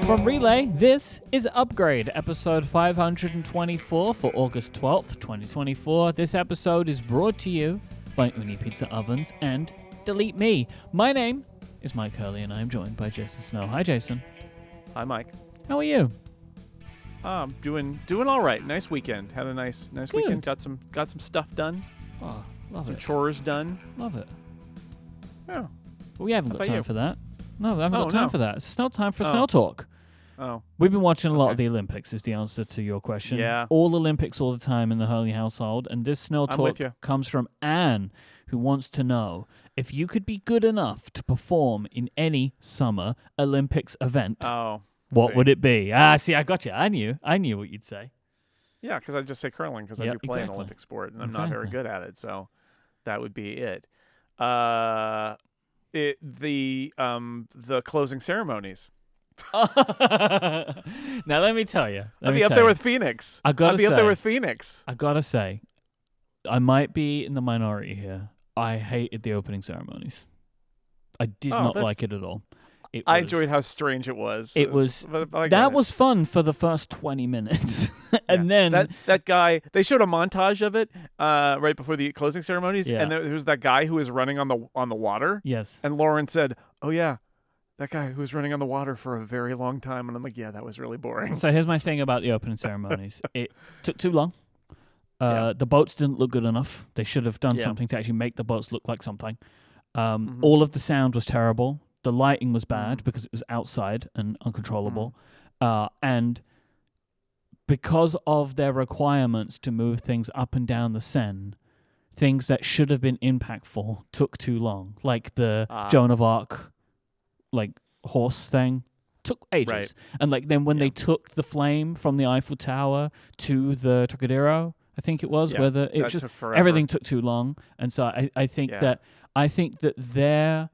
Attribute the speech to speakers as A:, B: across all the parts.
A: From Relay, this is Upgrade, episode 524 for August 12th, 2024. This episode is brought to you by Uni Pizza Ovens and Delete Me. My name is Mike Hurley, and I am joined by Jason Snell. Hi, Jason.
B: Hi, Mike.
A: How are you?
B: Doing all right. Nice weekend. Had a nice weekend. Got some stuff done.
A: Oh, love
B: some
A: it.
B: chores done.
A: Love it.
B: Yeah.
A: Well, we haven't got time
B: you?
A: for that. No, we haven't got time for that. It's Snell time for Snell Talk.
B: Oh.
A: We've been watching a lot of the Olympics, is the answer to your question.
B: Yeah.
A: All Olympics all the time in the Hurley household. And this Snell
B: I'm with
A: Talk
B: you.
A: comes from Anne, who wants to know if you could be good enough to perform in any summer Olympics event, what would it be? See, I got you. I knew what you'd say.
B: Yeah, because I just say curling because I do play an Olympic sport, and I'm not very good at it, so that would be it. The closing ceremonies.
A: Now let me tell you.
B: I'd be up there with Phoenix.
A: I'd be
B: up there with Phoenix.
A: I gotta say, I might be in the minority here. I hated the opening ceremonies. I did not like it at all.
B: I enjoyed how strange it was.
A: It was that was fun for the first 20 minutes, and then
B: that guy. They showed a montage of it right before the closing ceremonies, and there was that guy who was running on the water.
A: Yes,
B: and Lauren said, "Oh yeah, that guy who was running on the water for a very long time," and I'm like, "Yeah, that was really boring."
A: So here's my thing about the opening ceremonies: it took too long. The boats didn't look good enough. They should have done something to actually make the boats look like something. All of the sound was terrible. The lighting was bad because it was outside and uncontrollable. And because of their requirements to move things up and down the Seine, things that should have been impactful took too long. Like the Joan of Arc horse thing took ages. Right. And then when they took the flame from the Eiffel Tower to the Trocadero, I think it was, where everything took too long. And so I think that their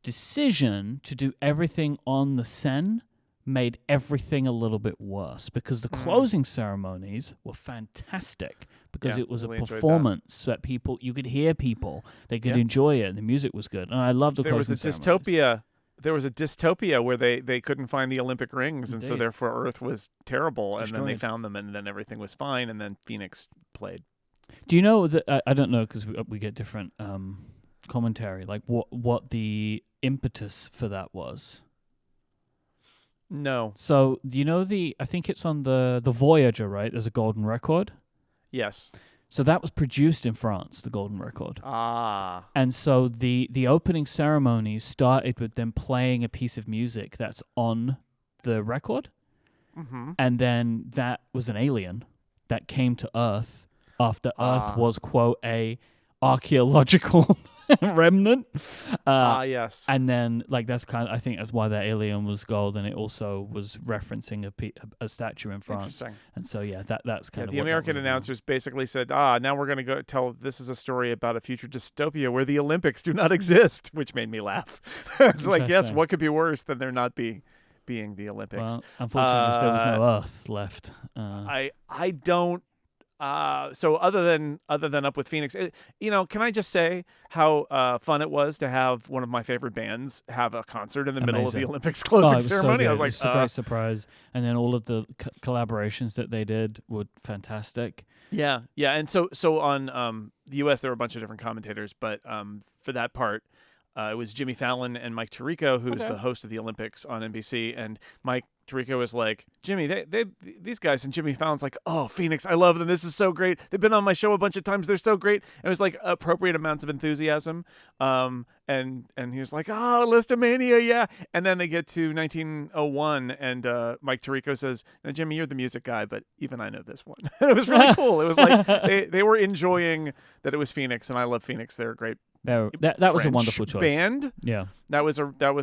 A: decision to do everything on the Seine made everything a little bit worse, because the closing ceremonies were fantastic because it was really a performance that you could hear people, they could enjoy it, and the music was good, and I loved the closing ceremonies.
B: There was a dystopia where they couldn't find the Olympic rings, and so therefore Earth was terrible, and then they found them, and then everything was fine, and then Phoenix played.
A: Do you know that? I don't know, because we get different commentary, like what the impetus for that was.
B: No.
A: So do you know I think it's on the Voyager, right? There's a golden record.
B: Yes.
A: So that was produced in France, the golden record. And so the opening ceremonies started with them playing a piece of music that's on the record. And then that was an alien that came to Earth after Earth was, quote, a archaeological remnant.
B: Yes.
A: And then that's I think that's why that alien was gold, and it also was referencing a statue in France.
B: Interesting.
A: And so that's kind of
B: the American announcers basically said, now we're going to go tell this is a story about a future dystopia where the Olympics do not exist, which made me laugh. It's like, yes, what could be worse than there not being the Olympics?
A: Well, unfortunately, there was no Earth left.
B: I don't. So other than Up with Phoenix, can I just say how fun it was to have one of my favorite bands have a concert in the middle of the Olympics closing ceremony?
A: So
B: I was like,
A: it was a great surprise, and then all of the collaborations that they did were fantastic.
B: Yeah, and so on the U.S. there were a bunch of different commentators, but for that part. It was Jimmy Fallon and Mike Tirico, who's the host of the Olympics on NBC, and Mike Tirico was like, Jimmy, these guys, and Jimmy Fallon's like, oh, Phoenix, I love them. This is so great. They've been on my show a bunch of times. They're so great. And it was like appropriate amounts of enthusiasm. And he was like, Listomania, yeah. And then they get to 1901, and Mike Tirico says, now, Jimmy, you're the music guy, but even I know this one. And it was really cool. It was like they were enjoying that it was Phoenix, and I love Phoenix. They're a great
A: that was a wonderful choice.
B: Band.
A: Yeah.
B: That was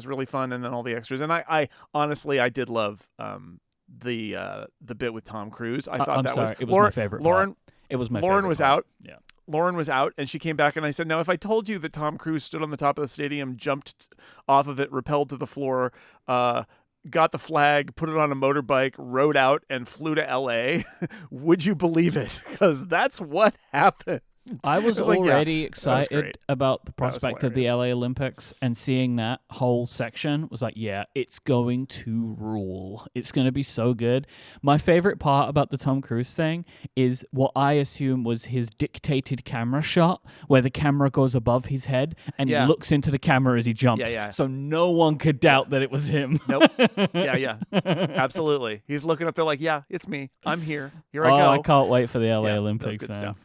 B: really fun, and then all the extras. And I honestly did love the bit with Tom Cruise. I thought
A: it was my favorite part. It was my favorite
B: Lauren was
A: part.
B: out. Yeah. Lauren was out, and she came back, and I said, now, if I told you that Tom Cruise stood on the top of the stadium, jumped off of it, rappelled to the floor, got the flag, put it on a motorbike, rode out, and flew to L.A., would you believe it? Because that's what happened.
A: I was already excited about the
B: That was
A: prospect of the LA Olympics, and seeing that whole section was like, yeah, it's going to rule. It's going to be so good. My favorite part about the Tom Cruise thing is what I assume was his dictated camera shot, where the camera goes above his head and he looks into the camera as he jumps. So no one could doubt that it was him.
B: Nope. Yeah. Absolutely. He's looking up there like, yeah, it's me. I'm here. Here I go.
A: I can't wait for the LA Olympics, man.
B: Stuff.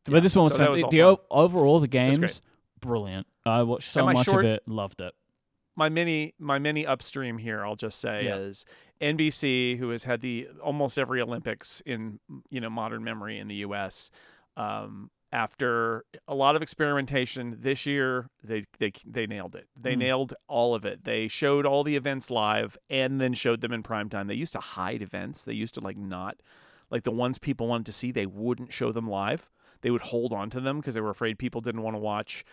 A: But this one was overall the game's brilliant. I watched so much of it, loved it.
B: My mini upstream here, I'll just say, is NBC, who has had almost every Olympics in modern memory in the U.S. After a lot of experimentation this year, they nailed it. They nailed all of it. They showed all the events live and then showed them in primetime. They used to hide events. They used to not the ones people wanted to see. They wouldn't show them live. They would hold on to them because they were afraid people didn't want to watch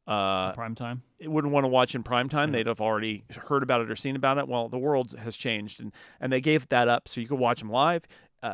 A: primetime.
B: It wouldn't want to watch in primetime. They'd have already heard about it or seen about it. Well, the world has changed, and they gave that up so you could watch them live.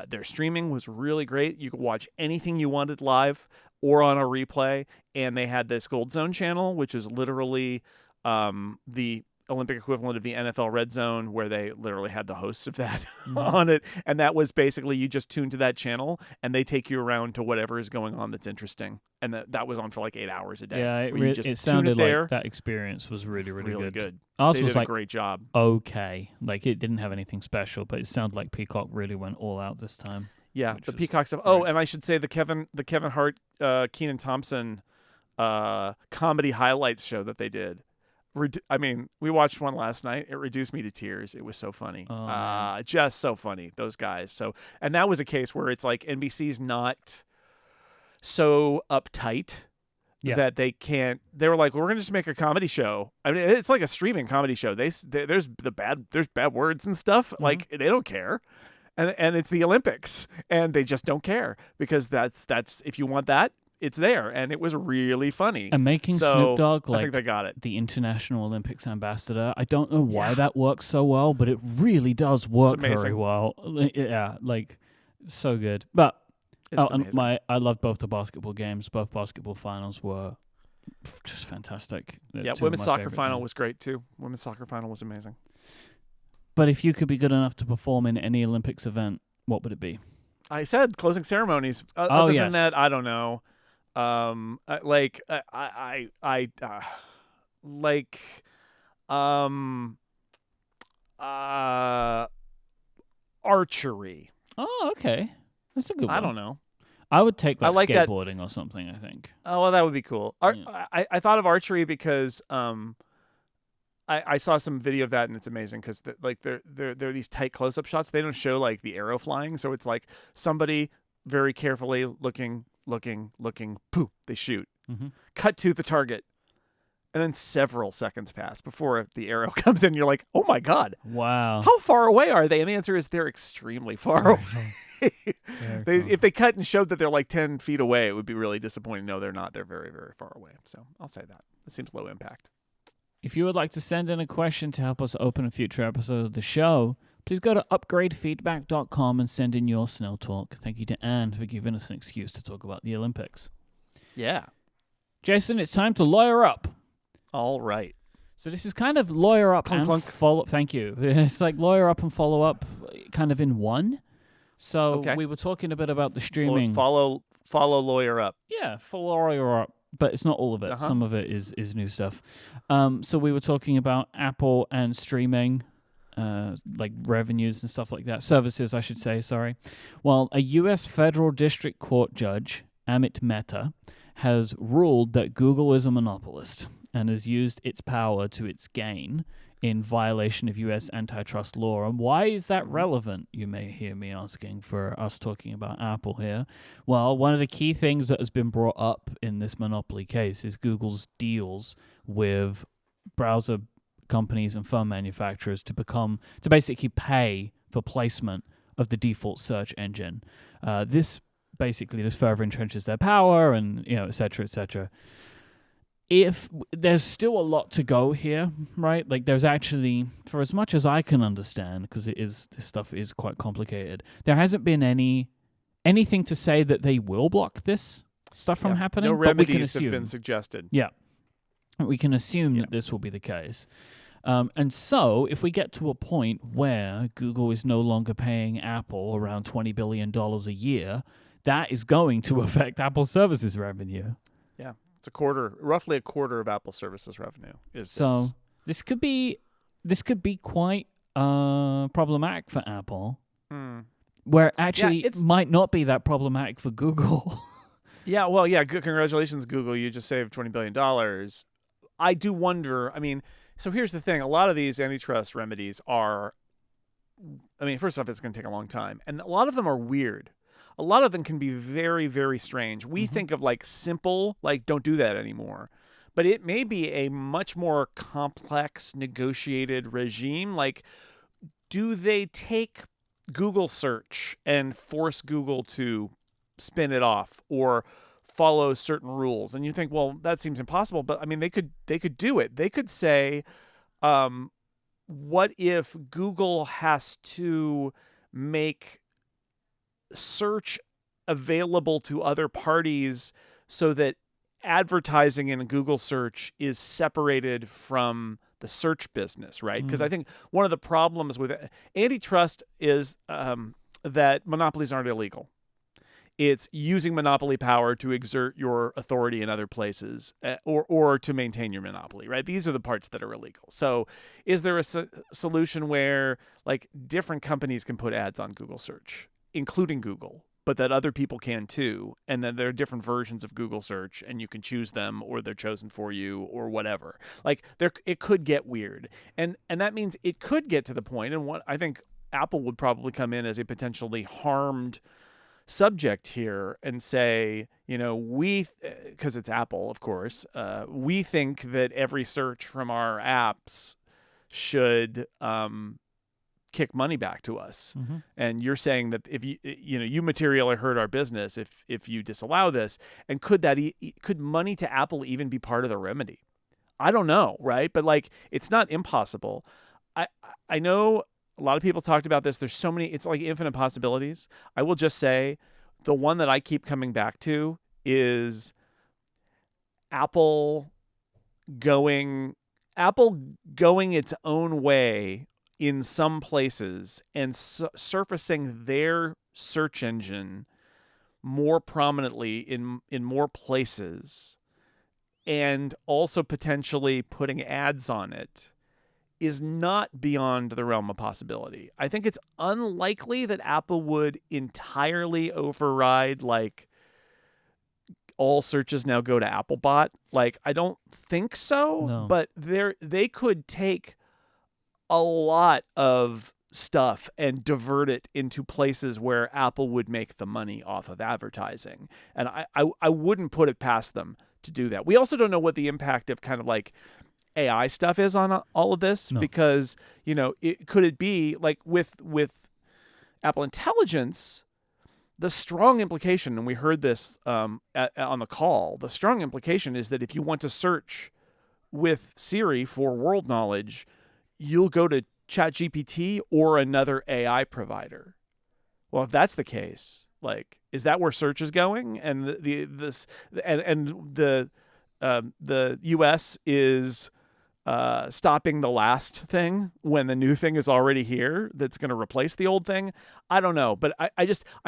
B: Their streaming was really great. You could watch anything you wanted live or on a replay. And they had this Gold Zone channel, which is literally the Olympic equivalent of the NFL Red Zone, where they literally had the hosts of that on it. And that was basically, you just tune to that channel and they take you around to whatever is going on that's interesting. And that was on for like 8 hours a day.
A: Yeah, it sounded like that experience was really, really good.
B: Ours was a great job.
A: Okay. Like, it didn't have anything special, but it sounded like Peacock really went all out this time.
B: Yeah, the Peacock stuff. Oh, and I should say the Kevin Hart, Kenan Thompson comedy highlights show that they did. I mean, we watched one last night. It reduced me to tears. It was so funny. Just so funny, those guys. And that was a case where it's like NBC's not so uptight that they can't. They were like, we're going to just make a comedy show. I mean, it's like a streaming comedy show. There's bad words and stuff. Like, they don't care. And it's the Olympics, and they just don't care, because that's if you want that, it's there, and it was really funny.
A: And making Snoop Dogg
B: I think they got it.
A: The International Olympics ambassador, I don't know why that works so well, but it really does work very well. Yeah, like, so good. But I loved both the basketball games. Both basketball finals were just fantastic.
B: Yeah, women's soccer final was great too. Women's soccer final was amazing.
A: But if you could be good enough to perform in any Olympics event, what would it be?
B: I said closing ceremonies. Other than that, I don't know. Archery.
A: Oh, okay. That's a good one.
B: I don't know.
A: I would take like skateboarding or something, I think.
B: Oh, well, that would be cool. I thought of archery because I saw some video of that, and it's amazing because they're these tight close-up shots. They don't show like the arrow flying, so it's like somebody very carefully looking, poof, they shoot. Cut to the target, and then several seconds pass before the arrow comes in. You're like, oh my God.
A: Wow.
B: How far away are they? And the answer is they're extremely far away. If they cut and showed that they're like 10 feet away, it would be really disappointing. No, they're not. They're very, very far away. So I'll say that. It seems low impact.
A: If you would like to send in a question to help us open a future episode of the show, please go to upgradefeedback.com and send in your Snell Talk. Thank you to Anne for giving us an excuse to talk about the Olympics.
B: Yeah.
A: Jason, it's time to lawyer up.
B: All right.
A: So this is kind of lawyer up and follow. Thank you. It's like lawyer up and follow up, kind of in one. So we were talking a bit about the streaming.
B: Follow lawyer up.
A: Yeah, follow lawyer up. But it's not all of it. Some of it is new stuff. So we were talking about Apple and streaming, like revenues and stuff like that. Services, I should say, sorry. Well, a U.S. federal district court judge, Amit Mehta, has ruled that Google is a monopolist and has used its power to its gain in violation of U.S. antitrust law. And why is that relevant, you may hear me asking, for us talking about Apple here? Well, one of the key things that has been brought up in this monopoly case is Google's deals with browser companies and phone manufacturers to basically pay for placement of the default search engine. This basically just further entrenches their power and, et cetera, et cetera. If there's still a lot to go here, right? Like, there's actually, for as much as I can understand, because this stuff is quite complicated, there hasn't been anything to say that they will block this. stuff from happening.
B: No
A: but we can
B: remedies have
A: assume.
B: been suggested.
A: Yeah. We can assume that this will be the case. And so, if we get to a point where Google is no longer paying Apple around $20 billion a year, that is going to affect Apple services revenue.
B: Yeah, it's roughly a quarter of Apple services revenue.
A: This could be quite problematic for Apple, where actually it might not be that problematic for Google.
B: Yeah, well, congratulations, Google. You just saved $20 billion. I do wonder, so here's the thing. A lot of these antitrust remedies are, first off, it's going to take a long time. And a lot of them are weird. A lot of them can be very, very strange. We think of like simple, like don't do that anymore. But it may be a much more complex, negotiated regime. Like, do they take Google search and force Google to spin it off or follow certain rules? And you think, well, that seems impossible. But they could do it. They could say, what if Google has to make search available to other parties so that advertising in a Google search is separated from the search business, right? Because I think one of the problems with antitrust is that monopolies aren't illegal. It's using monopoly power to exert your authority in other places or to maintain your monopoly, right? These are the parts that are illegal. So is there a solution where like different companies can put ads on Google search, including Google, but that other people can too, and then there are different versions of Google search and you can choose them or they're chosen for you or whatever. Like it could get weird. And that means it could get to the point, and what I think Apple would probably come in as a potentially harmed subject here and say, because it's Apple, of course, we think that every search from our apps should kick money back to us. And you're saying that if you materially hurt our business if you disallow this, and could money to Apple even be part of the remedy? I don't know, right? But like, it's not impossible. I know a lot of people talked about this. There's so many, it's like infinite possibilities. I will just say the one that I keep coming back to is Apple going its own way in some places and surfacing their search engine more prominently in more places, and also potentially putting ads on it, is not beyond the realm of possibility. I think it's unlikely that Apple would entirely override like all searches now go to Applebot. Like, I don't think so.
A: No.
B: But they could take a lot of stuff and divert it into places where Apple would make the money off of advertising. And I wouldn't put it past them to do that. We also don't know what the impact of kind of like AI stuff is on all of this, because, could it be like with Apple Intelligence, the strong implication, and we heard this on the call, the strong implication is that if you want to search with Siri for world knowledge, you'll go to ChatGPT or another AI provider. Well, if that's the case, like, is that where search is going? And the U.S. is stopping the last thing when the new thing is already here that's going to replace the old thing. I don't know, but I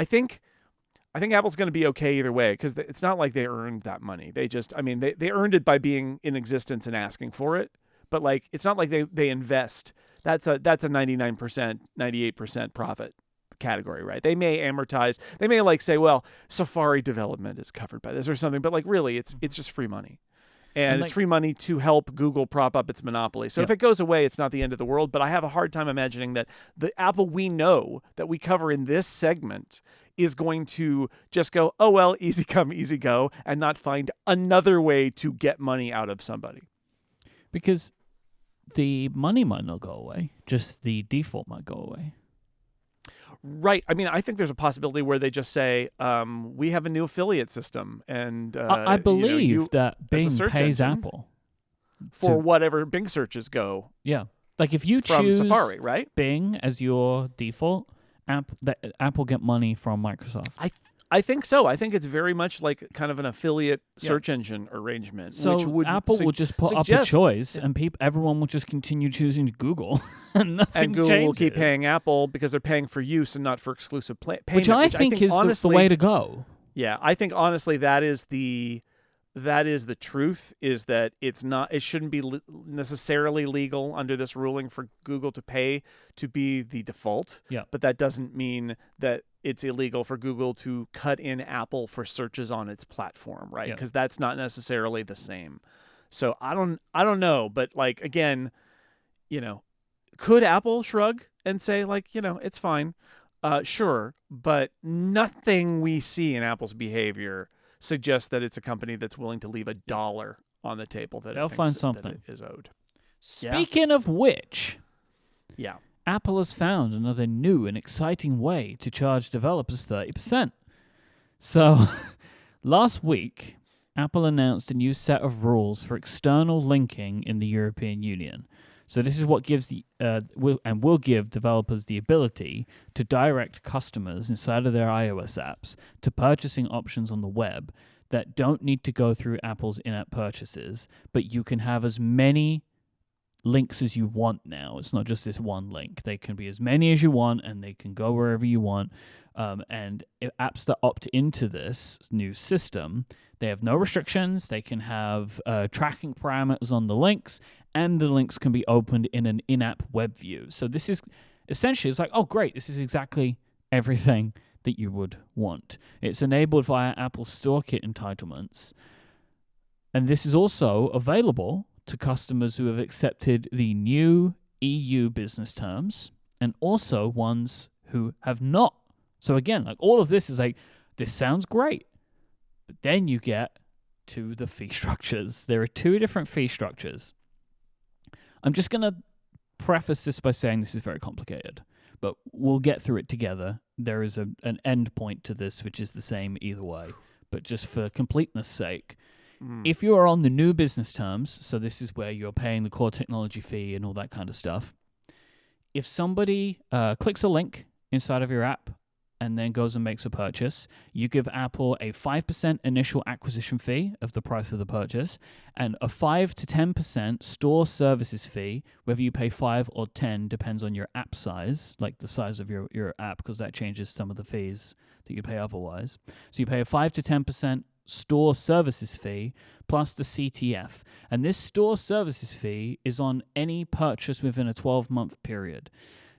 B: think Apple's going to be okay either way, because it's not like they earned that money. They they earned it by being in existence and asking for it. But like, it's not like they invest. That's a 99%, 98% profit category, right? They may amortize. They may like say, well, Safari development is covered by this or something. But like, really, it's just free money. And it's free money to help Google prop up its monopoly. So if it goes away, it's not the end of the world. But I have a hard time imagining that the Apple we know that we cover in this segment is going to just go, oh, well, easy come, easy go, and not find another way to get money out of somebody.
A: Because the money might not go away, just the default might go away.
B: Right. I think there's a possibility where they just say, we have a new affiliate system. And
A: I believe that Bing pays Apple
B: for whatever Bing searches go.
A: Yeah. Like if you
B: from
A: choose
B: Safari, right?
A: Bing as your default, Apple get money from Microsoft.
B: I think so. I think it's very much like kind of an affiliate search engine arrangement.
A: So
B: which would
A: Apple will just put up a choice, and everyone will just continue choosing Google, and nothing
B: and Google
A: changes.
B: will keep paying Apple because they're paying for use and not for exclusive payment.
A: Which I think is honestly, the way to go.
B: Yeah, I think honestly that is the truth. Is that it shouldn't be necessarily legal under this ruling for Google to pay to be the default.
A: Yeah,
B: but that doesn't mean that it's illegal for Google to cut in Apple for searches on its platform, right? Because that's not necessarily the same. So I don't know, but like again, could Apple shrug and say like, it's fine? Sure, but nothing we see in Apple's behavior suggests that it's a company that's willing to leave $1 on the table that
A: they'll find something
B: that it is owed.
A: Speaking of which,
B: yeah.
A: Apple has found another new and exciting way to charge developers 30%. So, last week, Apple announced a new set of rules for external linking in the European Union. So this is what gives will give developers the ability to direct customers inside of their iOS apps to purchasing options on the web that don't need to go through Apple's in-app purchases, but you can have as many links as you want now. It's not just this one link. They can be as many as you want, and they can go wherever you want. And if apps that opt into this new system, they have no restrictions. They can have tracking parameters on the links, and the links can be opened in an in-app web view. So this is essentially, it's like, oh, great, this is exactly everything that you would want. It's enabled via Apple StoreKit entitlements. And this is also available to customers who have accepted the new EU business terms, and also ones who have not. So again, like all of this is like, this sounds great, but then you get to the fee structures. There are two different fee structures. I'm just going to preface this by saying this is very complicated, but we'll get through it together. There is an end point to this, which is the same either way, but just for completeness sake, if you are on the new business terms, so this is where you're paying the core technology fee and all that kind of stuff, if somebody clicks a link inside of your app and then goes and makes a purchase, you give Apple a 5% initial acquisition fee of the price of the purchase and a 5 to 10% store services fee, whether you pay 5 or 10 depends on your app size, like the size of your app, because that changes some of the fees that you pay otherwise. So you pay a 5 to 10% store services fee plus the CTF. And this store services fee is on any purchase within a 12-month period.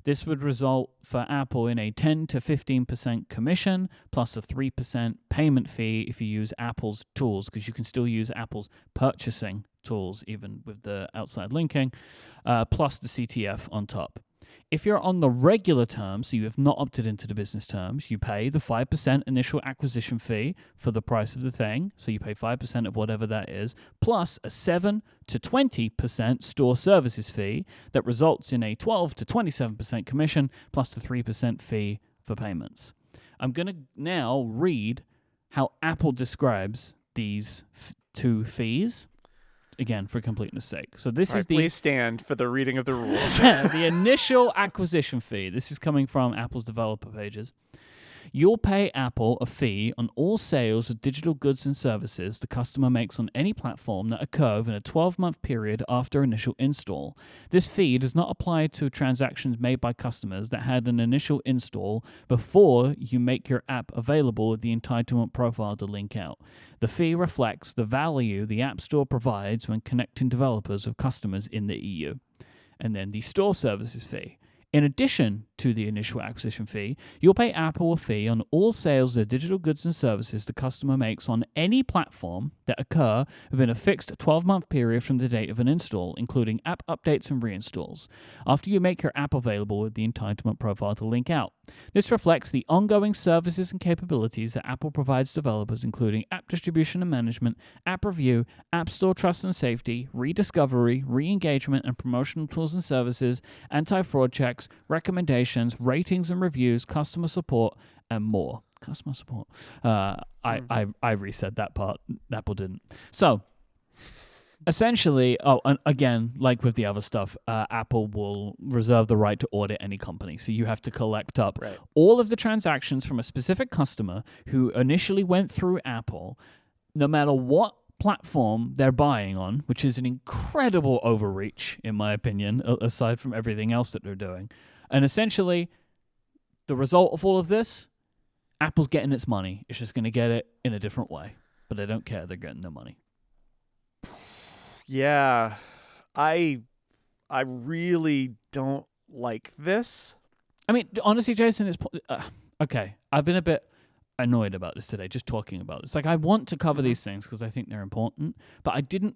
A: This would result for Apple in a 10 to 15% commission plus a 3% payment fee if you use Apple's tools, because you can still use Apple's purchasing tools even with the outside linking, plus the CTF on top. If you're on the regular terms, so you have not opted into the business terms, you pay the 5% initial acquisition fee for the price of the thing, so you pay 5% of whatever that is, plus a 7 to 20% store services fee that results in a 12 to 27% commission, plus the 3% fee for payments. I'm going to now read how Apple describes these two fees. Again, for completeness sake. So this is
B: please stand for the reading of the rules.
A: The initial acquisition fee. This is coming from Apple's developer pages. You'll pay Apple a fee on all sales of digital goods and services the customer makes on any platform that occur within a 12-month period after initial install. This fee does not apply to transactions made by customers that had an initial install before you make your app available with the entitlement profile to link out. The fee reflects the value the App Store provides when connecting developers with customers in the EU. And then the store services fee. In addition to the initial acquisition fee, you'll pay Apple a fee on all sales of digital goods and services the customer makes on any platform that occur within a fixed 12-month period from the date of an install, including app updates and reinstalls, after you make your app available with the entitlement profile to link out. This reflects the ongoing services and capabilities that Apple provides developers, including app distribution and management, app review, App Store trust and safety, rediscovery, re-engagement and promotional tools and services, anti-fraud checks, recommendations, ratings and reviews, customer support, and more. Customer support. I resaid that part. Apple didn't. So, Essentially, and again, like with the other stuff, Apple will reserve the right to audit any company. So you have to collect up all of the transactions from a specific customer who initially went through Apple, no matter what platform they're buying on, which is an incredible overreach, in my opinion, aside from everything else that they're doing. And essentially, the result of all of this, Apple's getting its money. It's just going to get it in a different way. But they don't care. They're getting their money.
B: Yeah, I really don't like this.
A: I mean, honestly, Jason, it's okay. I've been a bit annoyed about this today, just talking about this. Like, I want to cover these things because I think they're important, but I didn't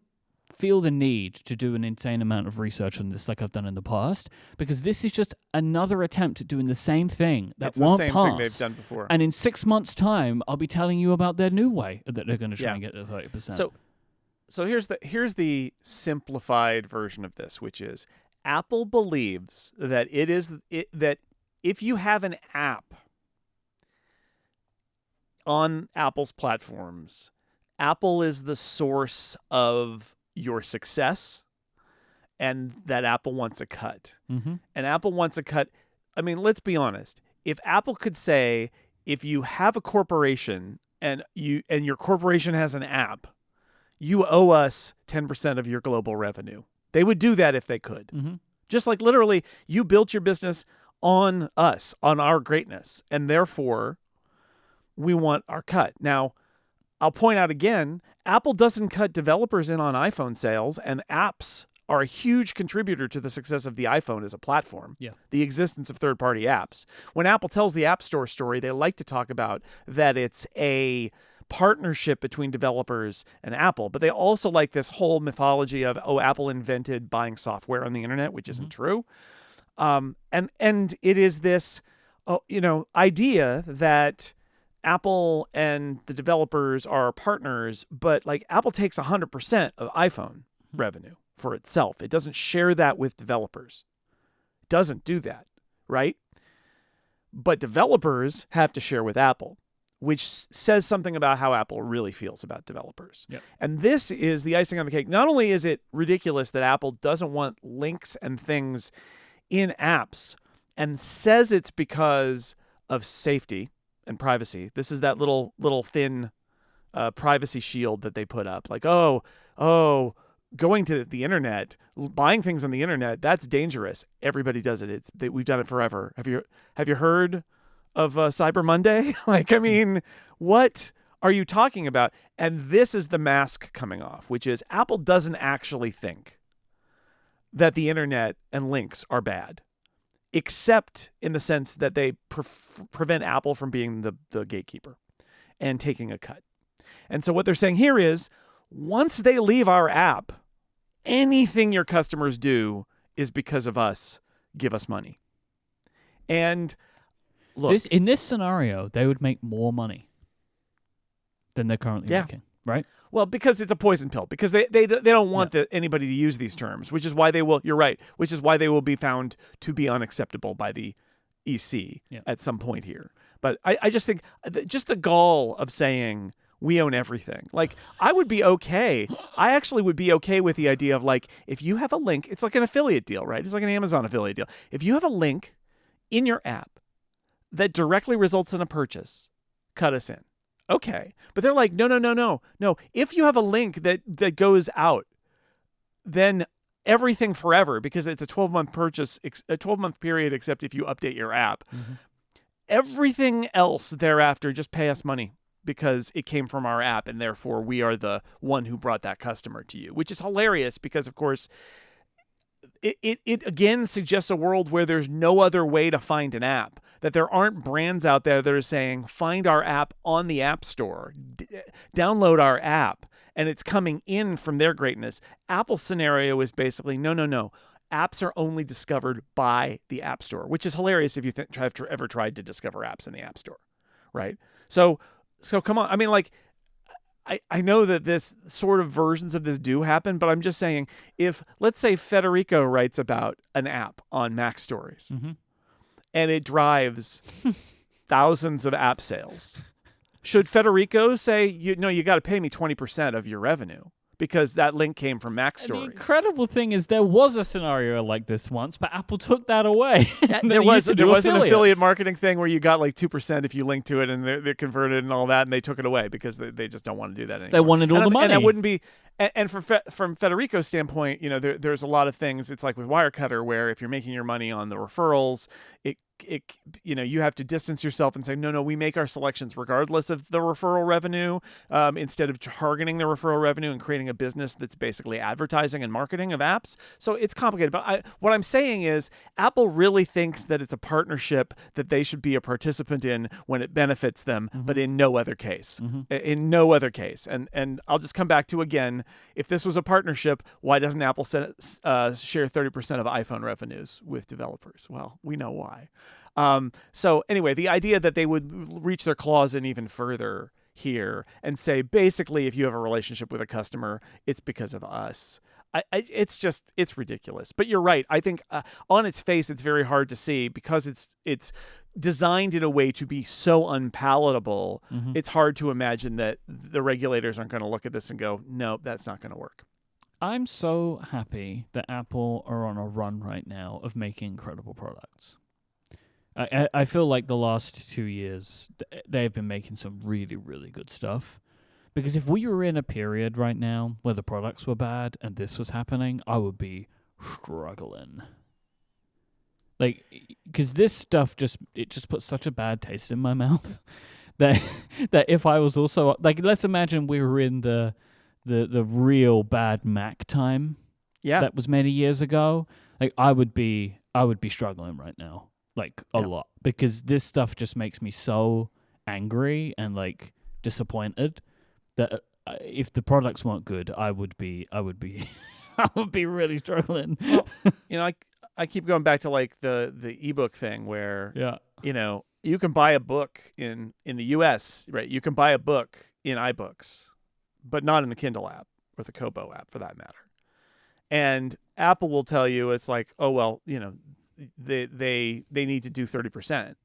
A: feel the need to do an insane amount of research on this like I've done in the past, because this is just another attempt at doing the same thing that won't pass.
B: It's the same thing they've done before.
A: And in 6 months' time, I'll be telling you about their new way that they're going to try and get to 30%.
B: So here's the simplified version of this, which is Apple believes that that if you have an app on Apple's platforms, Apple is the source of your success, and that Apple wants a cut.
A: Mm-hmm.
B: And Apple wants a cut. I mean, let's be honest. If Apple could say, if you have a corporation and your corporation has an app, you owe us 10% of your global revenue. They would do that if they could.
A: Mm-hmm.
B: Just like literally, you built your business on us, on our greatness, and therefore we want our cut. Now, I'll point out again, Apple doesn't cut developers in on iPhone sales, and apps are a huge contributor to the success of the iPhone as a platform.
A: Yeah.
B: The existence of third-party apps. When Apple tells the App Store story, they like to talk about that it's a partnership between developers and Apple, but they also like this whole mythology of, Apple invented buying software on the internet, which isn't true. And it is this, idea that Apple and the developers are partners, but like Apple takes 100% of iPhone revenue for itself. It doesn't share that with developers. It doesn't do that, right? But developers have to share with Apple, which says something about how Apple really feels about developers.
A: Yep.
B: And this is the icing on the cake. Not only is it ridiculous that Apple doesn't want links and things in apps and says it's because of safety and privacy. This is that little thin privacy shield that they put up. Like, going to the internet, buying things on the internet, that's dangerous. Everybody does it. We've done it forever. Have you heard of Cyber Monday? Like, I mean, what are you talking about? And this is the mask coming off, which is Apple doesn't actually think that the internet and links are bad, except in the sense that they prevent Apple from being the gatekeeper and taking a cut. And so what they're saying here is, once they leave our app, anything your customers do is because of us. Give us money. And look,
A: in this scenario, they would make more money than they're currently making, right?
B: Well, because it's a poison pill. Because they don't want anybody to use these terms, which is why they will. You're right. Which is why they will be found to be unacceptable by the EC at some point here. But I just think just the gall of saying we own everything. Like, I would be okay. I actually would be okay with the idea of, like, if you have a link, it's like an affiliate deal, right? It's like an Amazon affiliate deal. If you have a link in your app that directly results in a purchase, cut us in. Okay. But they're like, no. If you have a link that goes out, then everything forever, because it's a 12-month purchase, a 12-month period, except if you update your app. Mm-hmm. Everything else thereafter, just pay us money because it came from our app, and therefore we are the one who brought that customer to you, which is hilarious because, of course, it again suggests a world where there's no other way to find an app, that there aren't brands out there that are saying, find our app on the App Store, download our app, and it's coming in from their greatness. Apple's scenario is basically, no. Apps are only discovered by the App Store, which is hilarious if you have ever tried to discover apps in the App Store, right? So come on. I mean, like, I know that this sort of versions of this do happen, but I'm just saying, if, let's say, Federico writes about an app on Mac Stories, mm-hmm. and it drives thousands of app sales, should Federico say, you got to pay me 20% of your revenue because that link came from Mac
A: And
B: Stories.
A: the incredible thing is there was a scenario like this once, but Apple took that away.
B: There was an affiliate marketing thing where you got like 2% if you linked to it, and they're converted and all that, and they took it away because they just don't want to do that anymore.
A: They wanted all the money.
B: And that wouldn't be. And from Federico's standpoint, there's a lot of things. It's like with Wirecutter, where if you're making your money on the referrals, you have to distance yourself and say, no, we make our selections regardless of the referral revenue, instead of targeting the referral revenue and creating a business that's basically advertising and marketing of apps. So it's complicated. But what I'm saying is Apple really thinks that it's a partnership that they should be a participant in when it benefits them, but in no other case. In no other case. And I'll just come back to, again, if this was a partnership, why doesn't Apple share 30% of iPhone revenues with developers? Well, we know why. So anyway, the idea that they would reach their claws in even further here and say, basically, if you have a relationship with a customer, it's because of us. It's ridiculous. But you're right. I think on its face, it's very hard to see because it's designed in a way to be so unpalatable. It's hard to imagine that the regulators aren't going to look at this and go, no, that's not going to work.
A: I'm so happy that Apple are on a run right now of making incredible products. I feel like the last 2 years, they've been making some really, really good stuff. Because if we were in a period right now where the products were bad and this was happening, I would be struggling. Like, because this stuff just puts such a bad taste in my mouth that if I was also, like, let's imagine we were in the real bad Mac time. Yeah. That was many years ago. Like, I would be struggling right now. Like, a lot. Because this stuff just makes me so angry and, like, disappointed that if the products weren't good, I would be I would be really struggling.
B: Well, I keep going back to, like, the ebook thing where you can buy a book in the US, right? You can buy a book in iBooks, but not in the Kindle app or the Kobo app for that matter. And Apple will tell you it's like, oh well, they need to do 30%.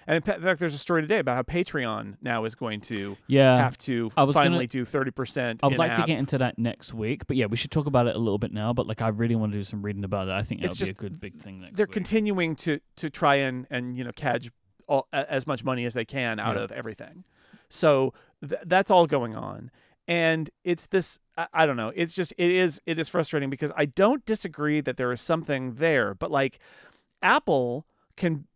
B: And in fact, there's a story today about how Patreon now is going to have to finally do 30%.
A: I would like to get into that next week, but we should talk about it a little bit now. But like, I really want to do some reading about it. I think that would be a good big thing next week.
B: They're continuing to try and cadge as much money as they can out of everything. So that's all going on. And it's this, I don't know. It's just, it is frustrating because I don't disagree that there is something there, but like Apple can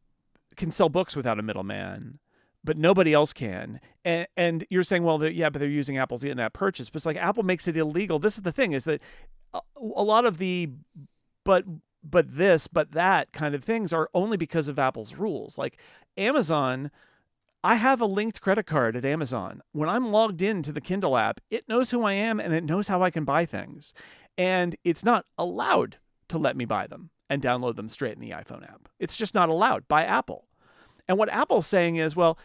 B: sell books without a middleman, but nobody else can. And you're saying, well, but they're using Apple's in-app purchase. But it's like Apple makes it illegal. This is the thing, is that a lot of the but this, but that kind of things are only because of Apple's rules. Like Amazon, I have a linked credit card at Amazon. When I'm logged into the Kindle app, it knows who I am and it knows how I can buy things. And it's not allowed to let me buy them and download them straight in the iPhone app. It's just not allowed by Apple. And what Apple's saying is, well,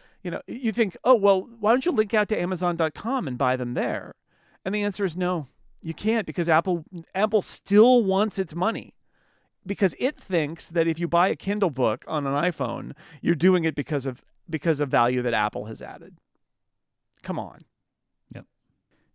B: you think, oh, well, why don't you link out to Amazon.com and buy them there? And the answer is no, you can't, because Apple still wants its money. Because it thinks that if you buy a Kindle book on an iPhone, you're doing it because of value that Apple has added. Come on.
A: Yep.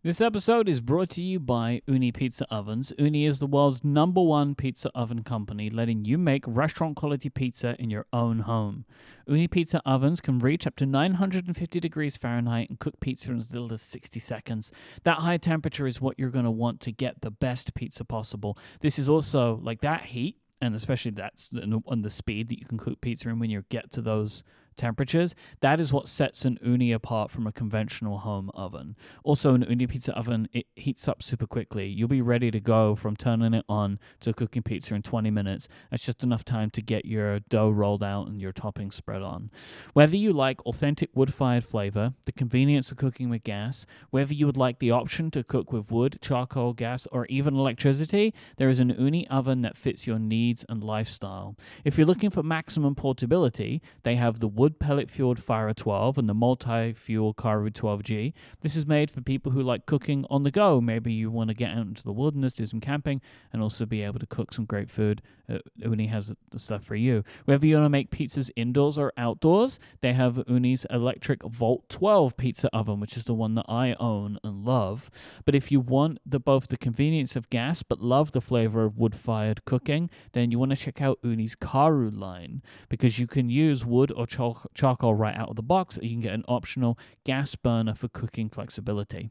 A: This episode is brought to you by Ooni Pizza Ovens. Ooni is the world's #1 pizza oven company, letting you make restaurant-quality pizza in your own home. Ooni Pizza Ovens can reach up to 950 degrees Fahrenheit and cook pizza in as little as 60 seconds. That high temperature is what you're going to want to get the best pizza possible. This is also, like, that heat, and especially that's on the speed that you can cook pizza in when you get to those temperatures, that is what sets an Ooni apart from a conventional home oven. Also, an Ooni pizza oven, it heats up super quickly. You'll be ready to go from turning it on to cooking pizza in 20 minutes. That's just enough time to get your dough rolled out and your toppings spread on. Whether you like authentic wood-fired flavor, the convenience of cooking with gas, whether you would like the option to cook with wood, charcoal, gas, or even electricity, there is an Ooni oven that fits your needs and lifestyle. If you're looking for maximum portability, they have the wood wood pellet fueled Fire 12 and the multi-fuel Karu 12G. This is made for people who like cooking on the go. Maybe you want to get out into the wilderness, do some camping, and also be able to cook some great food. Uni has the stuff for you. Whether you want to make pizzas indoors or outdoors, they have Uni's electric Volt 12 pizza oven, which is the one that I own and love. But if you want both the convenience of gas but love the flavor of wood-fired cooking, then you want to check out Uni's Karu line, because you can use wood or charcoal right out of the box, or you can get an optional gas burner for cooking flexibility.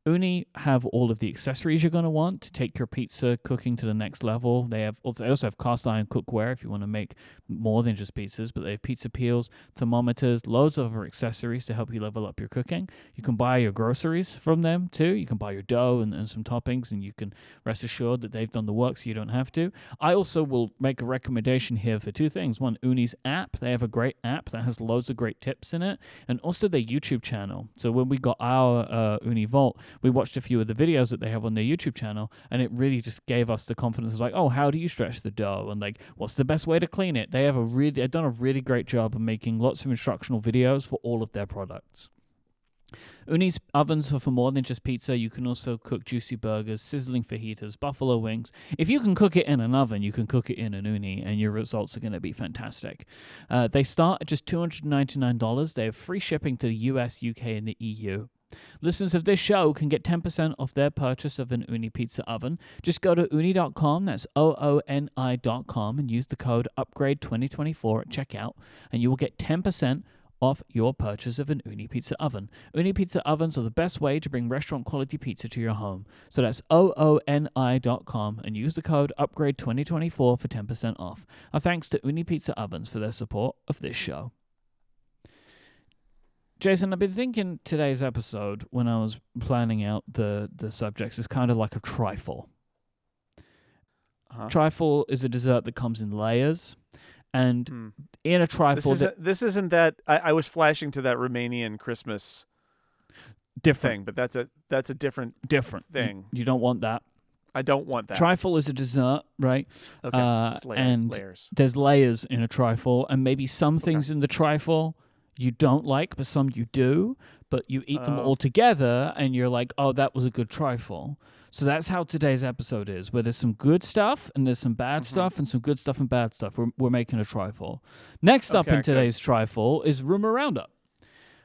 A: Uni have all of the accessories you're going to want to take your pizza cooking to the next level. They also have cast iron cookware if you want to make more than just pizzas, but they have pizza peels, thermometers, loads of other accessories to help you level up your cooking. You can buy your groceries from them too. You can buy your dough and some toppings, and you can rest assured that they've done the work so you don't have to. I also will make a recommendation here for two things. One, Uni's app. They have a great app that has loads of great tips in it, and also their YouTube channel. So when we got our Uni Vault, we watched a few of the videos that they have on their YouTube channel, and it really just gave us the confidence of like, oh, how do you stretch the dough? And like, what's the best way to clean it? They've done a really great job of making lots of instructional videos for all of their products. Uni's ovens are for more than just pizza. You can also cook juicy burgers, sizzling fajitas, buffalo wings. If you can cook it in an oven, you can cook it in an Uni, and your results are going to be fantastic. They start at just $299. They have free shipping to the US, UK, and the EU. Listeners of this show can get 10% off their purchase of an Uni pizza oven. Just go to uni.com, that's OONI.com, and use the code UPGRADE2024 at checkout, and you will get 10% off your purchase of an Uni pizza oven. Uni pizza ovens are the best way to bring restaurant quality pizza to your home. So that's OONI.com, and use the code UPGRADE2024 for 10% off. Our thanks to Uni pizza ovens for their support of this show. Jason, I've been thinking today's episode, when I was planning out the subjects, is kind of like a trifle. Trifle is a dessert that comes in layers, and in a trifle...
B: This isn't that... I was flashing to that Romanian Christmas thing, but that's a different thing.
A: You don't want that.
B: I don't want that.
A: Trifle is a dessert, right?
B: Okay, it's layers.
A: There's layers in a trifle, and maybe some things in the trifle you don't like, but some you do, but you eat them all together, and you're like, oh, that was a good trifle. So that's how today's episode is, where there's some good stuff, and there's some bad stuff, and some good stuff and bad stuff. We're making a trifle. Next up in today's trifle is Rumor Roundup.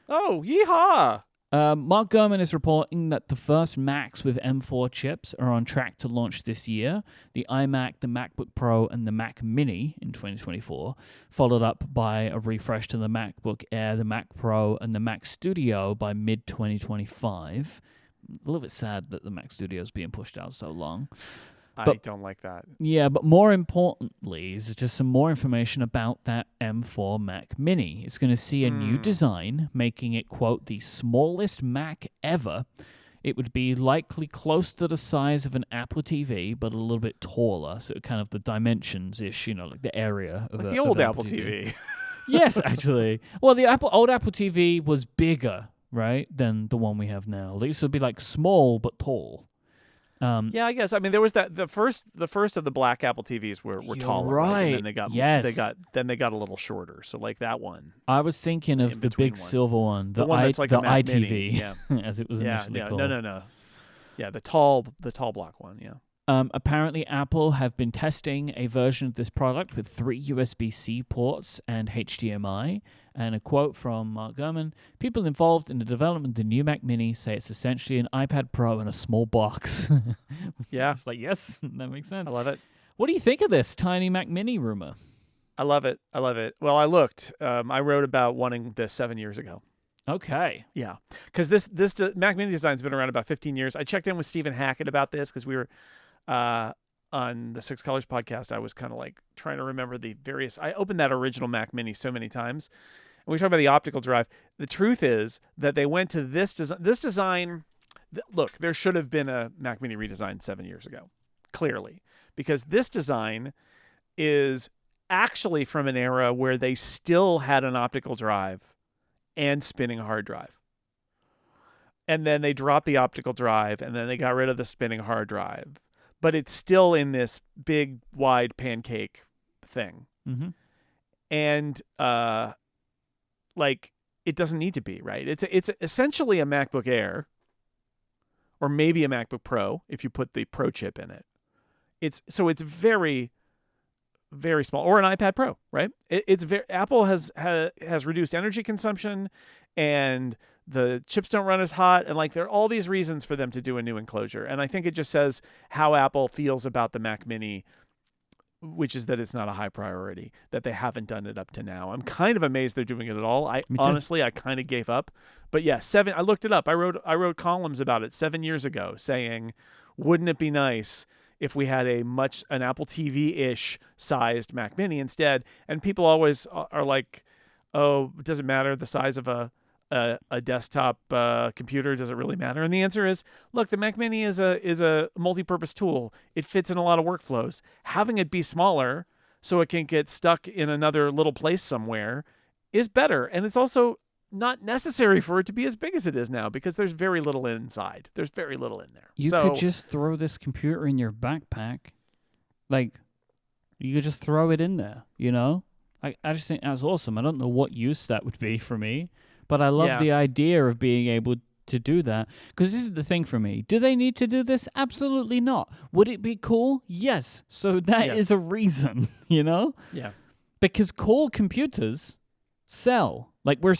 B: Oh, yeehaw!
A: Mark Gurman is reporting that the first Macs with M4 chips are on track to launch this year. The iMac, the MacBook Pro, and the Mac Mini in 2024, followed up by a refresh to the MacBook Air, the Mac Pro, and the Mac Studio by mid-2025. A little bit sad that the Mac Studio is being pushed out so long.
B: I don't like that.
A: Yeah, but more importantly is just some more information about that M4 Mac Mini. It's going to see a new design, making it, quote, the smallest Mac ever. It would be likely close to the size of an Apple TV, but a little bit taller, so kind of the dimensions-ish, like the area of
B: the old Apple TV.
A: Yes, actually. Well, the old Apple TV was bigger, right, than the one we have now. This would be like small but tall.
B: Yeah, I guess. I mean, there was that the first of the black Apple TVs were taller, right? And then they got a little shorter. So like that one.
A: I was thinking of the big silver one, the one that's like the iTV, as it was initially called.
B: No. Yeah, the tall block one. Yeah.
A: Apparently, Apple have been testing a version of this product with 3 USB-C ports and HDMI. And a quote from Mark Gurman: "People involved in the development of the new Mac Mini say it's essentially an iPad Pro in a small box."
B: Yeah.
A: It's like, yes, that makes sense.
B: I love it.
A: What do you think of this tiny Mac Mini rumor?
B: I love it. Well, I looked. I wrote about wanting this 7 years ago.
A: Okay.
B: Yeah, because this Mac Mini design's been around about 15 years. I checked in with Stephen Hackett about this because we were on the Six Colors podcast. I was kind of like trying to remember the various. I opened that original Mac Mini so many times, and we talked about the optical drive. The truth is that they went to this design. Look, there should have been a Mac Mini redesign 7 years ago, clearly, because this design is actually from an era where they still had an optical drive and spinning hard drive. And then they dropped the optical drive, and then they got rid of the spinning hard drive. But it's still in this big, wide pancake thing. Mm-hmm. And like it doesn't need to be, right? It's essentially a MacBook Air, or maybe a MacBook Pro if you put the Pro chip in it. It's very, very small, or an iPad Pro, right? Apple has reduced energy consumption, and the chips don't run as hot, and like there are all these reasons for them to do a new enclosure. And I think it just says how Apple feels about the Mac Mini, which is that it's not a high priority, that they haven't done it up to now. I'm kind of amazed they're doing it at all. I kind of gave up. But yeah, I looked it up. I wrote columns about it 7 years ago saying, wouldn't it be nice if we had an Apple TV-ish sized Mac Mini instead? And people always are like, oh, does it matter the size of a desktop computer? Does it really matter? And the answer is, look, the Mac Mini is a multi-purpose tool. It fits in a lot of workflows. Having it be smaller so it can get stuck in another little place somewhere is better. And it's also not necessary for it to be as big as it is now, because there's very little inside. There's very little in there.
A: You could just throw this computer in your backpack. Like, you could just throw it in there, you know? I just think that's awesome. I don't know what use that would be for me, but I love the idea of being able to do that. Because this is the thing for me. Do they need to do this? Absolutely not. Would it be cool? Yes. So that is a reason, you know?
B: Yeah.
A: Because cool computers sell. Like I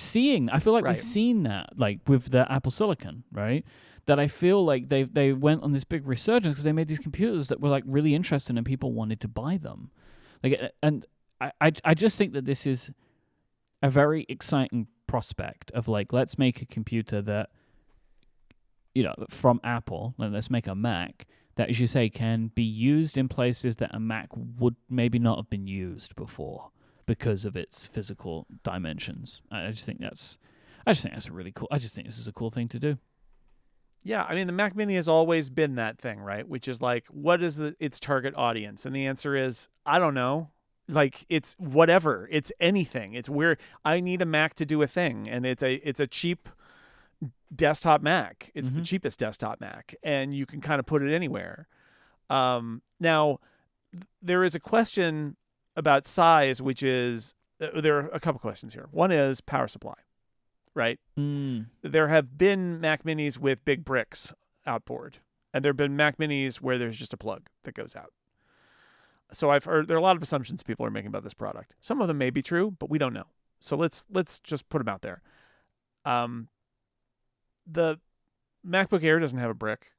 A: feel like we've seen that, like with the Apple Silicon, right? That I feel like they went on this big resurgence because they made these computers that were like really interesting and people wanted to buy them. Like, and I just think that this is a very exciting prospect of like, let's make a computer that, you know, from Apple, and let's make a Mac that, as you say, can be used in places that a Mac would maybe not have been used before because of its physical dimensions. I just think that's really cool. I just think this is a cool thing to do.
B: Yeah, I mean, the Mac Mini has always been that thing, right? Which is like, what is its target audience? And the answer is, I don't know. Like, it's whatever. It's anything. It's where I need a Mac to do a thing, and it's a cheap desktop Mac. It's the cheapest desktop Mac, and you can kind of put it anywhere. Now, there is a question about size, which is, there are a couple questions here. One is power supply, right? There have been Mac Minis with big bricks outboard, and there have been Mac Minis where there's just a plug that goes out. So I've heard there are a lot of assumptions people are making about this product. Some of them may be true, but we don't know. So let's just put them out there. The MacBook Air doesn't have a brick.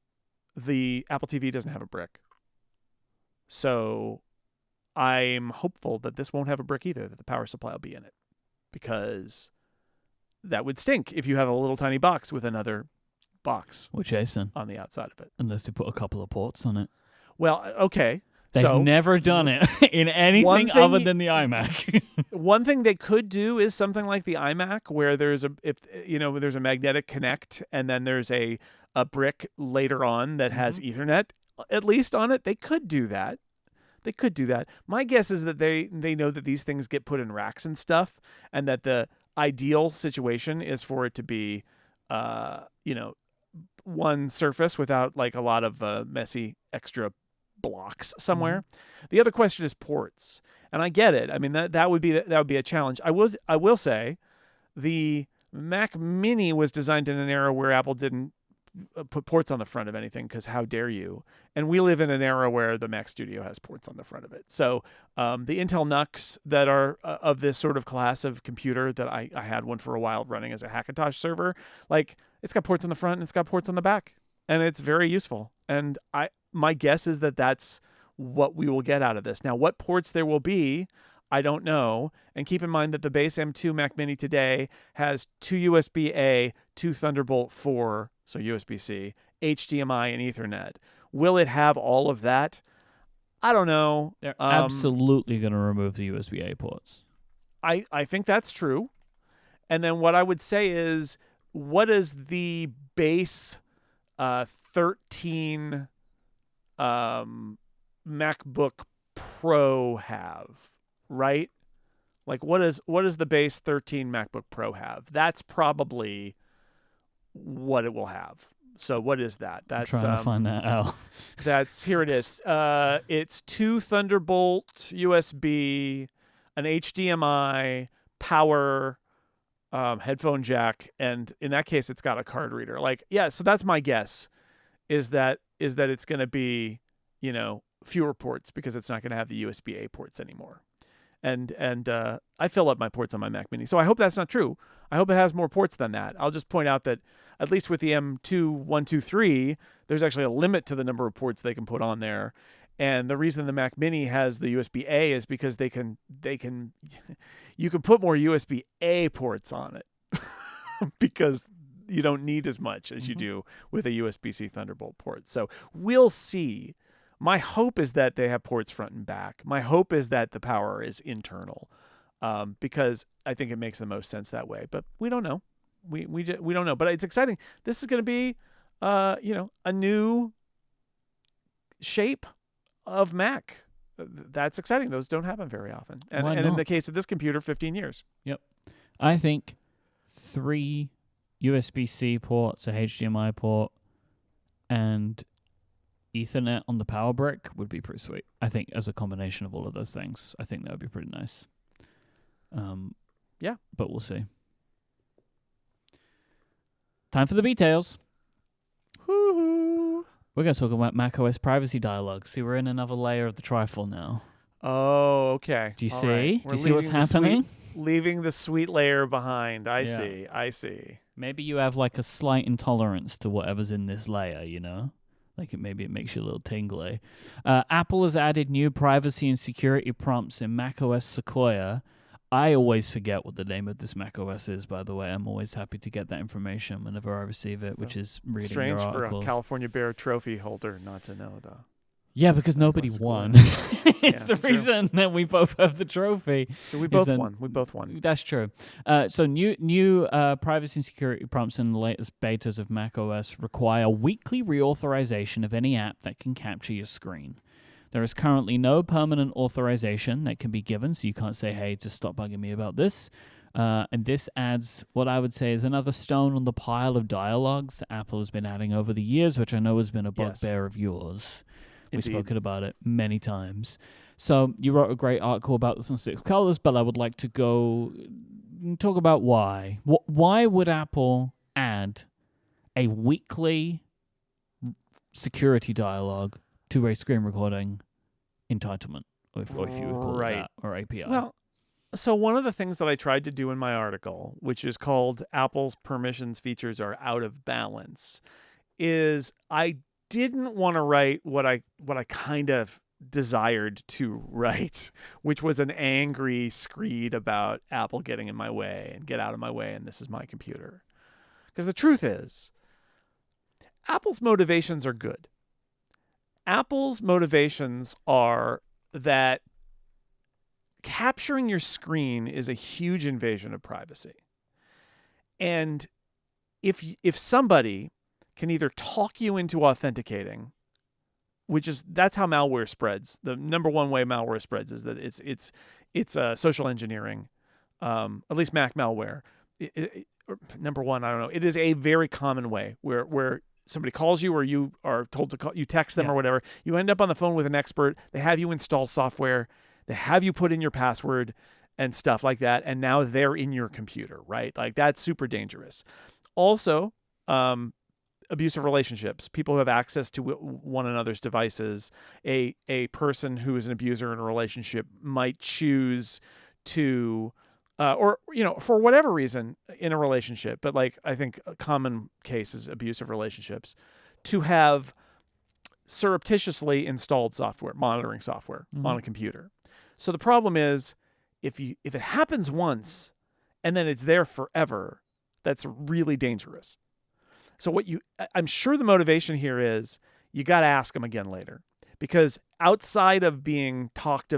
B: The Apple TV doesn't have a brick. So I'm hopeful that this won't have a brick either, that the power supply will be in it, because that would stink if you have a little tiny box with another box on the outside of it.
A: Unless they put a couple of ports on it.
B: Well, okay.
A: They've never done it in anything other than the iMac.
B: One thing they could do is something like the iMac, where there's a magnetic connect, and then there's a brick later on that has Ethernet at least on it. They could do that. My guess is that they know that these things get put in racks and stuff, and that the ideal situation is for it to be, one surface without like a lot of messy extra blocks somewhere. The other question is ports, and I get it. I mean, that would be a challenge. I will say, the Mac Mini was designed in an era where Apple didn't put ports on the front of anything, because how dare you? And we live in an era where the Mac Studio has ports on the front of it. So the Intel NUCs that are of this sort of class of computer, that I had one for a while running as a Hackintosh server, like, it's got ports on the front and it's got ports on the back, and it's very useful. And my guess is that that's what we will get out of this. Now, what ports there will be, I don't know. And keep in mind that the base M2 Mac Mini today has 2 USB-A, 2 Thunderbolt 4, so USB-C, HDMI, and Ethernet. Will it have all of that? I don't know.
A: They're absolutely going to remove the USB-A ports.
B: I think that's true. And then what I would say is, what is the base 13 MacBook Pro have, right? Like, what is the base 13 MacBook Pro have? That's probably what it will have. So what is that? That's
A: I'm trying to find that out.
B: Here it is. It's 2 Thunderbolt USB, an HDMI, power, headphone jack, and in that case, it's got a card reader. So that's my guess, is that it's going to be, fewer ports because it's not going to have the USB-A ports anymore. And I fill up my ports on my Mac Mini, so I hope that's not true. I hope it has more ports than that. I'll just point out that at least with the M2 123, there's actually a limit to the number of ports they can put on there. And the reason the Mac Mini has the USB-A is because you can put more USB-A ports on it because you don't need as much as you do with a USB-C Thunderbolt port. So we'll see. My hope is that they have ports front and back. My hope is that the power is internal, because I think it makes the most sense that way. But we don't know. We don't know. But it's exciting. This is going to be, a new shape of Mac. That's exciting. Those don't happen very often. And in the case of this computer, 15 years.
A: Yep. I think 3 USB-C ports, a HDMI port, and Ethernet on the power brick would be pretty sweet. I think as a combination of all of those things, I think that would be pretty nice.
B: Yeah.
A: But we'll see. Time for the Betails.
B: Woo-hoo.
A: We're going to talk about macOS privacy dialog. See, we're in another layer of the Trifle now.
B: Oh, okay.
A: Do you
B: all
A: see?
B: Right.
A: Do you see what's happening?
B: Leaving the sweet layer behind. I see.
A: Maybe you have like a slight intolerance to whatever's in this layer, Maybe it makes you a little tingly. Apple has added new privacy and security prompts in macOS Sequoia. I always forget what the name of this macOS is, by the way. I'm always happy to get that information whenever I receive it, which is reading
B: strange
A: your
B: for
A: articles.
B: a California Bear trophy holder not to know, though.
A: Yeah, because nobody won. It's the reason that we both have the trophy.
B: So we both won. We both won.
A: That's true. So new privacy and security prompts in the latest betas of macOS require weekly reauthorization of any app that can capture your screen. There is currently no permanent authorization that can be given, so you can't say, hey, just stop bugging me about this. And this adds what I would say is another stone on the pile of dialogues that Apple has been adding over the years, which I know has been a bugbear of yours. We've spoken about it many times. So you wrote a great article about this on 6 Colors, but I would like to go talk about why. Why would Apple add a weekly security dialogue to a screen recording entitlement, or if you would call it that, or API?
B: Well, so one of the things that I tried to do in my article, which is called Apple's Permissions Features Are Out of Balance, is I didn't want to write what I kind of desired to write, which was an angry screed about Apple getting in my way and get out of my way and this is my computer. Because the truth is, Apple's motivations are good. Apple's motivations are that capturing your screen is a huge invasion of privacy. And if somebody can either talk you into authenticating, that's how malware spreads. The number one way malware spreads is that it's social engineering, at least Mac malware. Number one, I don't know. It is a very common way where somebody calls you or you are told to call, you text them or whatever. You end up on the phone with an expert. They have you install software. They have you put in your password and stuff like that. And now they're in your computer, right? Like that's super dangerous. Also, abusive relationships. People who have access to one another's devices. A person who is an abuser in a relationship might choose to, or for whatever reason in a relationship, but like I think a common case is abusive relationships, to have surreptitiously installed software, monitoring software on a computer. So the problem is, if it happens once and then it's there forever, that's really dangerous. So I'm sure the motivation here is you got to ask them again later, because outside of being talked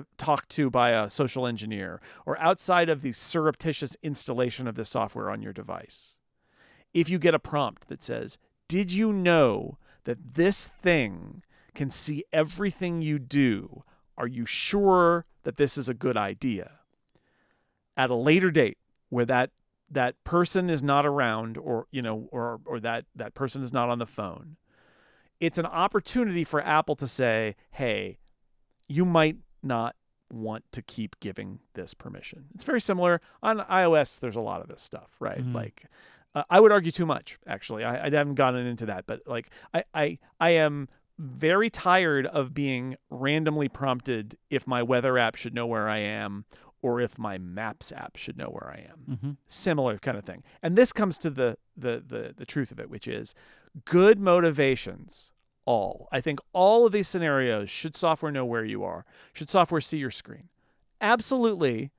B: to by a social engineer or outside of the surreptitious installation of this software on your device, if you get a prompt that says, did you know that this thing can see everything you do? Are you sure that this is a good idea? At a later date where that person is not around or that person is not on the phone, it's an opportunity for Apple to say, hey, you might not want to keep giving this permission. It's very similar on iOS. There's a lot of this stuff, right?
A: Mm-hmm.
B: Like, I would argue too much. Actually, I haven't gotten into that, but like, I am very tired of being randomly prompted if my weather app should know where I am or if my Maps app should know where I am.
A: Mm-hmm.
B: Similar kind of thing. And this comes to the truth of it, which is good motivations. I think all of these scenarios, should software know where you are? Should software see your screen? Absolutely.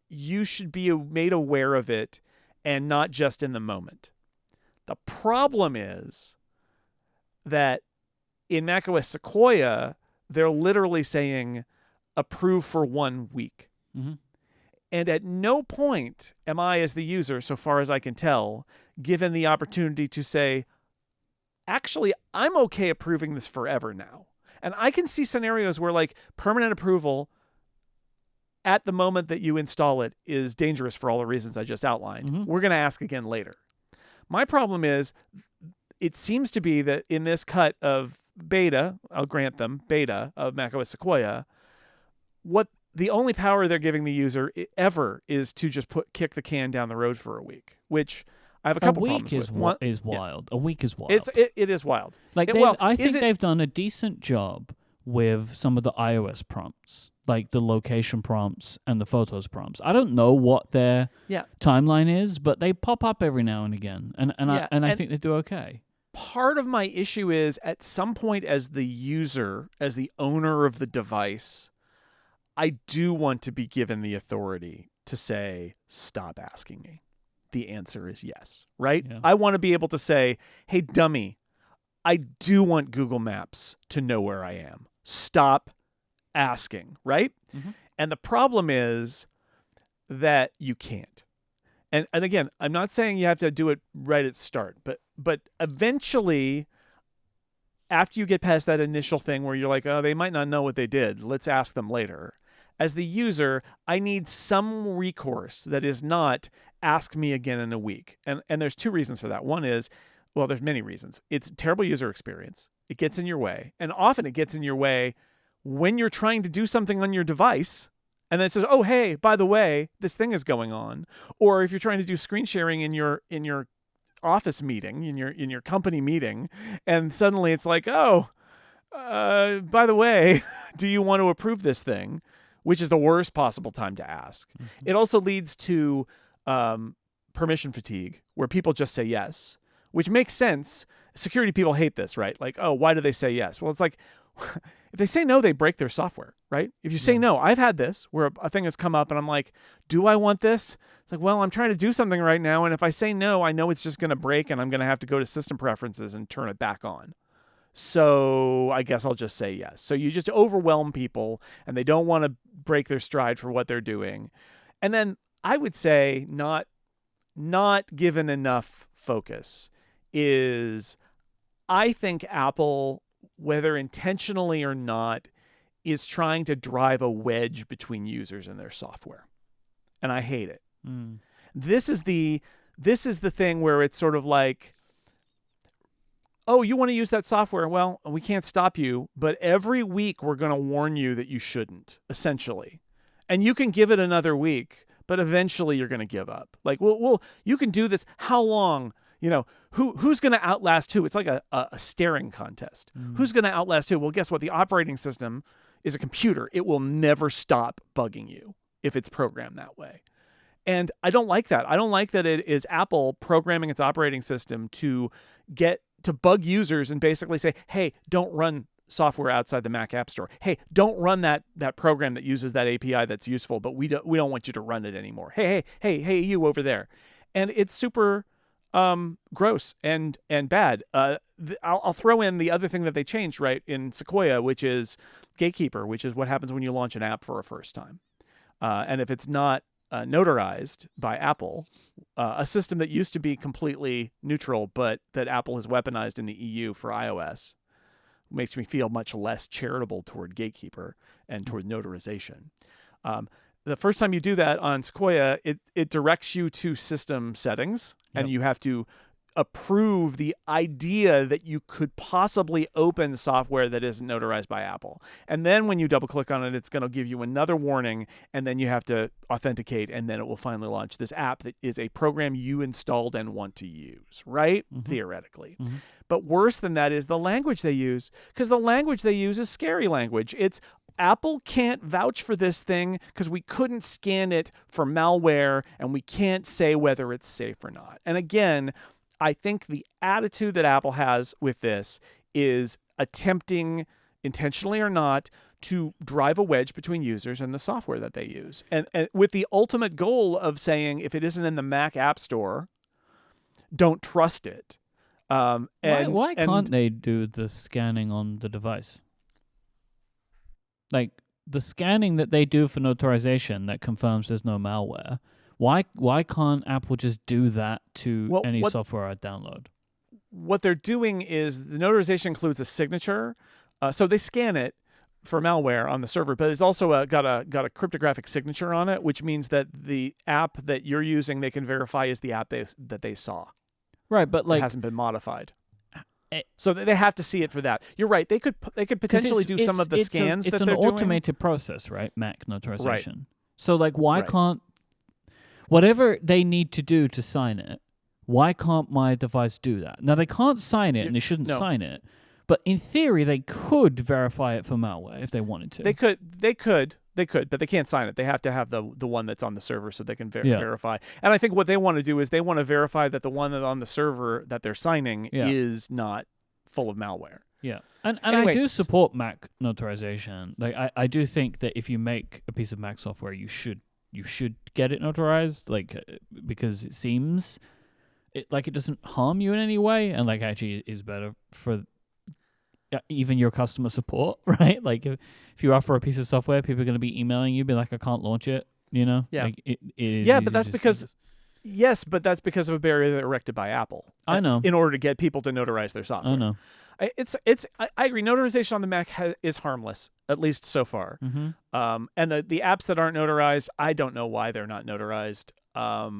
B: You should be made aware of it and not just in the moment. The problem is that in macOS Sequoia, they're literally saying approve for 1 week.
A: Mm-hmm.
B: And at no point am I, as the user, so far as I can tell, given the opportunity to say, actually, I'm okay approving this forever now. And I can see scenarios where like permanent approval at the moment that you install it is dangerous for all the reasons I just outlined.
A: Mm-hmm.
B: We're going to ask again later. My problem is it seems to be that in this cut of beta, I'll grant them, beta of macOS Sequoia, what the only power they're giving the user ever is to just kick the can down the road for a week, which I have a couple problems with.
A: A week is wild. A week is wild.
B: It is wild.
A: Like I think they've done a decent job with some of the iOS prompts, like the location prompts and the photos prompts. I don't know what their timeline is, but they pop up every now and again, and I think they do okay.
B: Part of my issue is at some point as the user, as the owner of the device, I do want to be given the authority to say, stop asking me. The answer is yes, right? Yeah. I want to be able to say, hey, dummy, I do want Google Maps to know where I am. Stop asking, right? Mm-hmm. And the problem is that you can't. And again, I'm not saying you have to do it right at start, but eventually, after you get past that initial thing where you're like, oh, they might not know what they did, let's ask them later. As the user, I need some recourse that is not ask me again in a week. And there's two reasons for that. One is, well, there's many reasons. It's a terrible user experience. It gets in your way. And often it gets in your way when you're trying to do something on your device. And then it says, oh, hey, by the way, this thing is going on. Or if you're trying to do screen sharing in your office meeting, in your company meeting, and suddenly it's like, oh, by the way, do you want to approve this thing? Which is the worst possible time to ask. Mm-hmm. It also leads to permission fatigue, where people just say yes, which makes sense. Security people hate this, right? Like, oh, why do they say yes? Well, it's like, if they say no, they break their software, right? If you say no, I've had this where a thing has come up and I'm like, do I want this? It's like, well, I'm trying to do something right now. And if I say no, I know it's just going to break and I'm going to have to go to system preferences and turn it back on. So I guess I'll just say yes. So you just overwhelm people and they don't want to break their stride for what they're doing. And then I would say not given enough focus is, I think Apple, whether intentionally or not, is trying to drive a wedge between users and their software. And I hate it. Mm. This is the thing where it's sort of like, oh, you want to use that software? Well, we can't stop you, but every week we're going to warn you that you shouldn't, essentially. And you can give it another week, but eventually you're going to give up. Like, well, you can do this. How long? You know, who's going to outlast who? It's like a staring contest. Mm. Who's going to outlast who? Well, guess what? The operating system is a computer. It will never stop bugging you if it's programmed that way. And I don't like that. I don't like that it is Apple programming its operating system to bug users and basically say, hey, don't run software outside the Mac App Store. Hey, don't run that program that uses that API that's useful, but we don't want you to run it anymore. Hey, you over there. And it's super gross and bad. I'll throw in the other thing that they changed, right, in Sequoia, which is Gatekeeper, which is what happens when you launch an app for a first time. And if it's not notarized by Apple, a system that used to be completely neutral, but that Apple has weaponized in the EU for iOS, makes me feel much less charitable toward Gatekeeper and toward notarization. The first time you do that on Sequoia, it directs you to system settings, and you have to approve the idea that you could possibly open software that isn't notarized by Apple. And then when you double click on it, it's going to give you another warning, and then you have to authenticate, and then it will finally launch this app that is a program you installed and want to use, right? Theoretically. But worse than that is the language they use, because the language they use is scary language. It's Apple can't vouch for this thing because we couldn't scan it for malware, and we can't say whether it's safe or not. And again, I think the attitude that Apple has with this is attempting, intentionally or not, to drive a wedge between users and the software that they use. And with the ultimate goal of saying, if it isn't in the Mac App Store, don't trust it.
A: Why can't they do the scanning on the device? Like, the scanning that they do for notarization that confirms there's no malware, why can't Apple just do that to any software I download?
B: What they're doing is the notarization includes a signature. So they scan it for malware on the server, but it's also got a cryptographic signature on it, which means that the app that you're using, they can verify is the app that they saw.
A: Right, but like,
B: it hasn't been modified. So they have to see it for that. You're right. They could potentially do some of the scans that they're doing.
A: It's an automated process, right? Mac notarization. Right. So like, why can't whatever they need to do to sign it? Why can't my device do that? Now they can't sign it, and they shouldn't sign it. But in theory, they could verify it for malware if they wanted to.
B: They could, but they can't sign it. They have to have the one that's on the server so they can verify. And I think what they want to do is they want to verify that the one that's on the server that they're signing is not full of malware.
A: Yeah, and anyway, I do support Mac notarization. Like I do think that if you make a piece of Mac software, you should get it notarized, like, because it seems like it doesn't harm you in any way, and like actually is better for even your customer support, right? Like if you offer a piece of software, people are going to be emailing you, be like, I can't launch it, you know?
B: Yeah.
A: Like it is.
B: Yeah, but that's because but that's because of a barrier erected by Apple.
A: I know.
B: In order to get people to notarize their software.
A: I know.
B: I agree. Notarization on the Mac is harmless, at least so far. And the apps that aren't notarized, I don't know why they're not notarized. I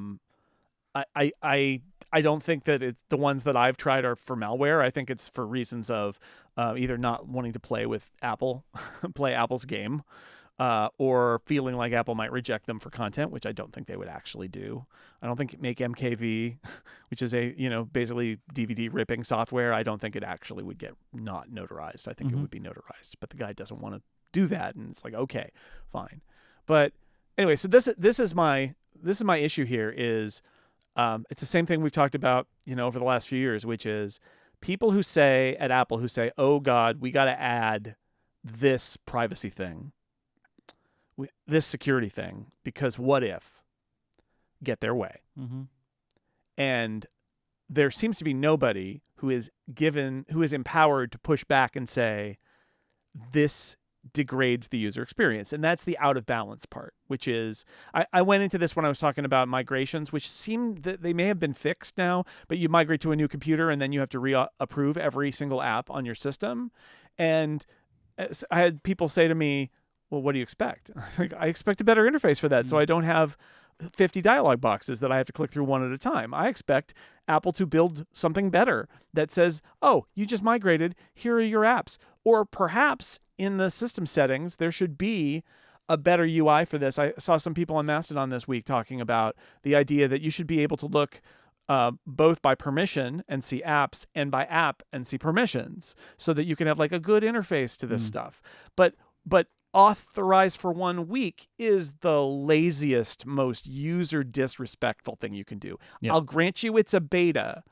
B: don't think that the ones that I've tried are for malware. I think it's for reasons of either not wanting to play with Apple, play Apple's game, or feeling like Apple might reject them for content, which I don't think they would actually do. I don't think Make MKV, which is a basically DVD ripping software, I don't think it actually would get not notarized. I think it would be notarized, but the guy doesn't want to do that, and it's like, okay, fine. But anyway, so this is my issue here is. It's the same thing we've talked about, over the last few years, which is people who say at Apple oh God, we got to add this privacy thing, this security thing, because what if get their way? And there seems to be nobody who is empowered to push back and say this degrades the user experience. And that's the out of balance part, which is, I went into this when I was talking about migrations, which seemed that they may have been fixed now, but you migrate to a new computer and then you have to reapprove every single app on your system. And I had people say to me, well, what do you expect? I expect a better interface for that. So I don't have 50 dialog boxes that I have to click through one at a time. I expect Apple to build something better that says, oh, you just migrated, here are your apps. Or perhaps in the system settings, there should be a better UI for this. I saw some people on Mastodon this week talking about the idea that you should be able to look both by permission and see apps, and by app and see permissions, so that you can have like a good interface to this stuff. But authorize for 1 week is the laziest, most user disrespectful thing you can do. Yep. I'll grant you it's a beta,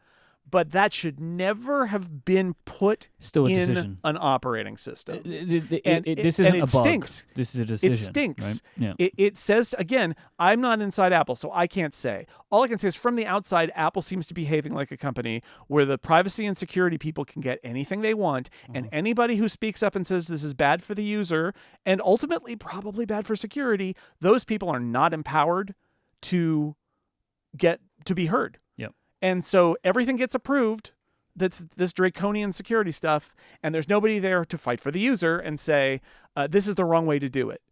B: but that should never have been put in an operating system.
A: This isn't a bug.
B: Stinks.
A: This is a decision.
B: It stinks.
A: Right? Yeah.
B: It says, again, I'm not inside Apple, so I can't say. All I can say is from the outside, Apple seems to be behaving like a company where the privacy and security people can get anything they want, and anybody who speaks up and says this is bad for the user, and ultimately probably bad for security, those people are not empowered to be heard. And so everything gets approved, that's this draconian security stuff, and there's nobody there to fight for the user and say, this is the wrong way to do it.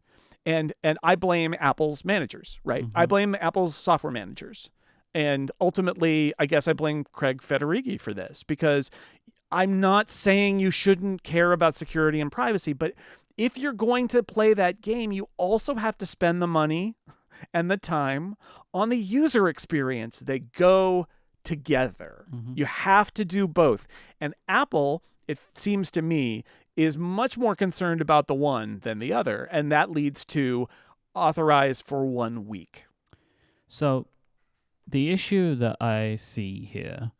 B: And I blame Apple's managers, right? I blame Apple's software managers. And ultimately, I guess I blame Craig Federighi for this, because I'm not saying you shouldn't care about security and privacy, but if you're going to play that game, you also have to spend the money and the time on the user experience. They go together. You have to do both. And Apple, it seems to me, is much more concerned about the one than the other. And that leads to authorize for 1 week.
A: So the issue that I see here,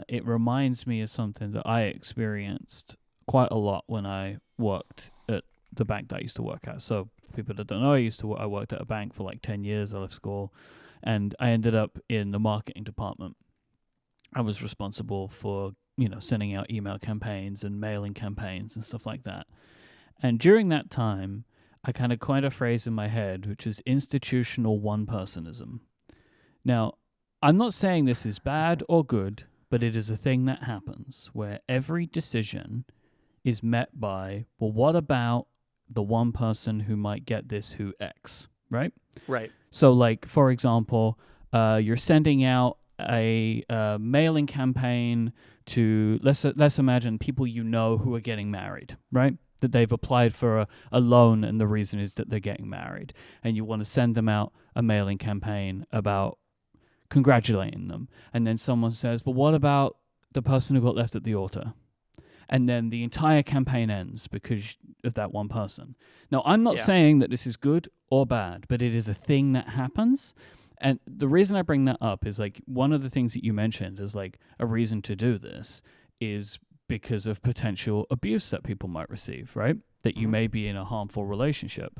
A: it reminds me of something that I experienced quite a lot when I worked at the bank that I used to work at. So people that don't know, I worked at a bank for like 10 years. I left school, and I ended up in the marketing department. I was responsible for, sending out email campaigns and mailing campaigns and stuff like that. And during that time, I kind of coined a phrase in my head, which is institutional one-personism. Now, I'm not saying this is bad or good, but it is a thing that happens where every decision is met by, well, what about the one person who might get this who X, right?
B: Right.
A: So, like, for example, you're sending out a mailing campaign to, let's imagine people who are getting married, right? That they've applied for a loan, and the reason is that they're getting married. And you want to send them out a mailing campaign about congratulating them. And then someone says, well, what about the person who got left at the altar? And then the entire campaign ends because of that one person. Now, I'm not saying that this is good or bad, but it is a thing that happens. And the reason I bring that up is, like, one of the things that you mentioned as like a reason to do this is because of potential abuse that people might receive, right? That you may be in a harmful relationship.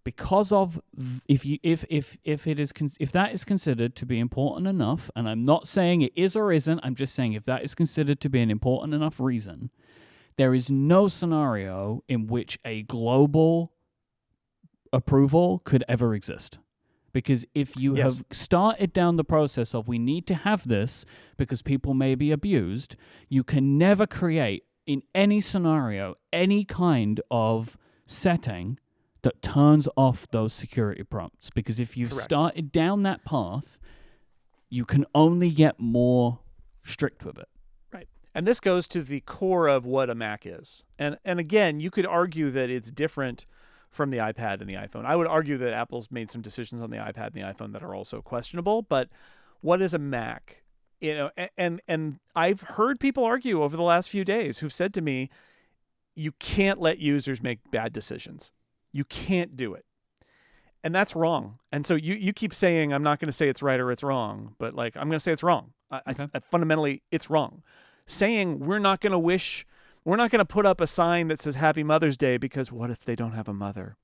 A: Because of if that is considered to be important enough, and I'm not saying it is or isn't, I'm just saying if that is considered to be an important enough reason, there is no scenario in which a global approval could ever exist. Because if you have started down the process of we need to have this because people may be abused, you can never create in any scenario any kind of setting that turns off those security prompts. Because if you've started down that path, you can only get more strict with it.
B: Right. And this goes to the core of what a Mac is. And again, you could argue that it's different from the iPad and the iPhone. I would argue that Apple's made some decisions on the iPad and the iPhone that are also questionable, but what is a Mac? And I've heard people argue over the last few days who've said to me, you can't let users make bad decisions. You can't do it. And that's wrong. And so you keep saying, I'm not going to say it's right or it's wrong, but like, I'm going to say it's wrong. Fundamentally, it's wrong. Saying we're not going to put up a sign that says Happy Mother's Day because what if they don't have a mother?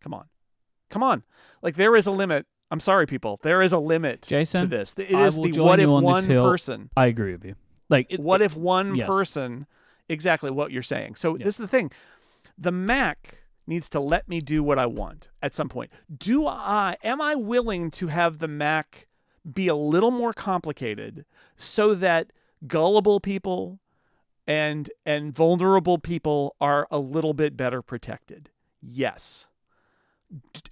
B: Come on. Like, there is a limit. I'm sorry, people. There is a limit
A: Jason,
B: to this. It is the what if one person.
A: I agree with you. Like,
B: what if one person, exactly what you're saying. So this is the thing. The Mac needs to let me do what I want at some point. Am I willing to have the Mac be a little more complicated so that gullible people and vulnerable people are a little bit better protected? Yes.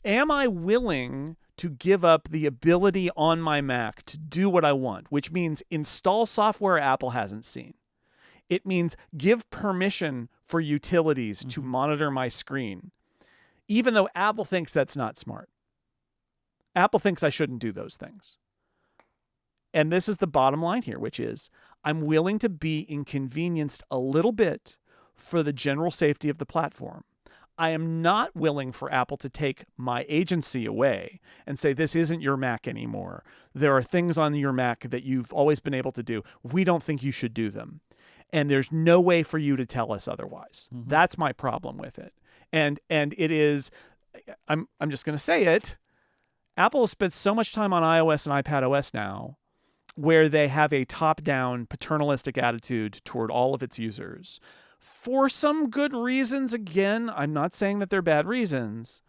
B: Am I willing to give up the ability on my Mac to do what I want, which means install software Apple hasn't seen? It means give permission for utilities to monitor my screen, even though Apple thinks that's not smart. Apple thinks I shouldn't do those things. And this is the bottom line here, which is I'm willing to be inconvenienced a little bit for the general safety of the platform. I am not willing for Apple to take my agency away and say, this isn't your Mac anymore. There are things on your Mac that you've always been able to do. We don't think you should do them. And there's no way for you to tell us otherwise. That's my problem with it. And it is, I'm just going to say it, Apple has spent so much time on iOS and iPadOS now where they have a top-down paternalistic attitude toward all of its users. For some good reasons, again, I'm not saying that they're bad reasons,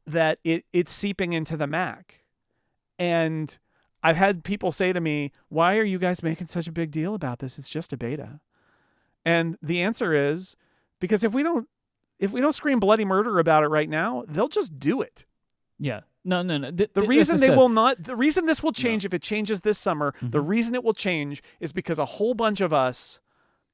B: that it's seeping into the Mac. And I've had people say to me, why are you guys making such a big deal about this? It's just a beta. And the answer is, because if we don't scream bloody murder about it right now, they'll just do it.
A: Yeah. No.
B: The reason this will change if it changes this summer, the reason it will change is because a whole bunch of us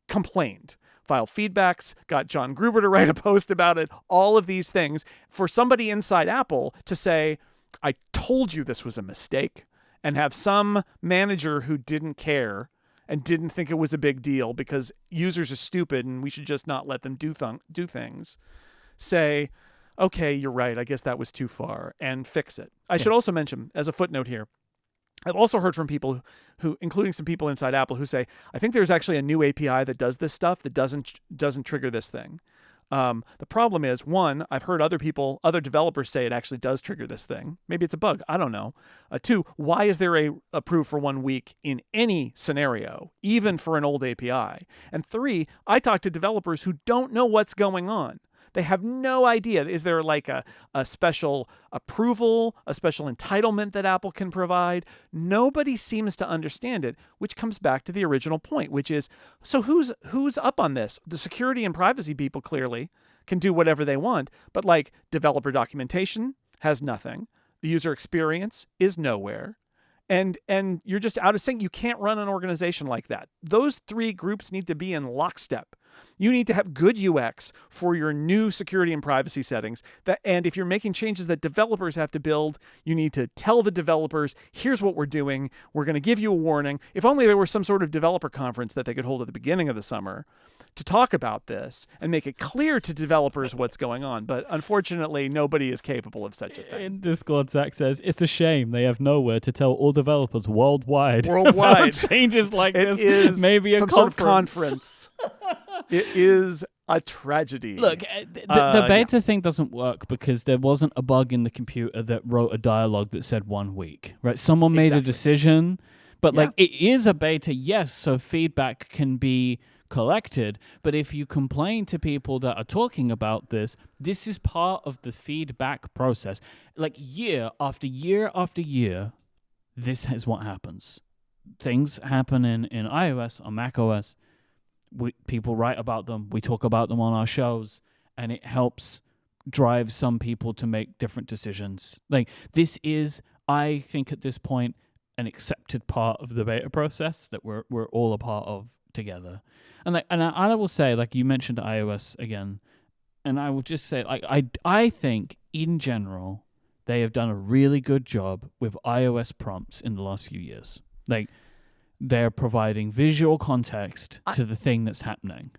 B: complained, filed feedbacks, got John Gruber to write a post about it, all of these things, for somebody inside Apple to say, I told you this was a mistake, and have some manager who didn't care and didn't think it was a big deal because users are stupid and we should just not let them do things, say, okay, you're right, I guess that was too far, and fix it. I should also mention, as a footnote here, I've also heard from people who, including some people inside Apple, who say, I think there's actually a new API that does this stuff that doesn't trigger this thing. The problem is, one, I've heard other developers say it actually does trigger this thing. Maybe it's a bug. I don't know. Two, why is there a approve for 1 week in any scenario, even for an old API? And three, I talk to developers who don't know what's going on. They have no idea. Is there like a special approval, a special entitlement that Apple can provide? Nobody seems to understand it, which comes back to the original point, which is, so who's up on this? The security and privacy people clearly can do whatever they want, but like developer documentation has nothing. The user experience is nowhere. And you're just out of sync. You can't run an organization like that. Those three groups need to be in lockstep. You need to have good UX for your new security and privacy settings. And if you're making changes that developers have to build, you need to tell the developers, here's what we're doing. We're going to give you a warning. If only there were some sort of developer conference that they could hold at the beginning of the summer to talk about this and make it clear to developers what's going on. But unfortunately, nobody is capable of such a thing.
A: In Discord, Zach says, it's a shame they have nowhere to tell all developers worldwide changes like this.
B: It is
A: maybe
B: some sort of conference. It is a tragedy.
A: Look, the beta thing doesn't work because there wasn't a bug in the computer that wrote a dialogue that said 1 week, right? Someone made a decision, but like it is a beta, yes, so feedback can be collected, but if you complain to people that are talking about this is part of the feedback process. Like year after year after year, this is what happens. Things happen in iOS or macOS. People write about them. We talk about them on our shows, and it helps drive some people to make different decisions. Like this is, I think, at this point, an accepted part of the beta process that we're all a part of together. And I will say, like you mentioned iOS again, and I will just say, like I think in general they have done a really good job with iOS prompts in the last few years. Like, they're providing visual context to the thing that's happening.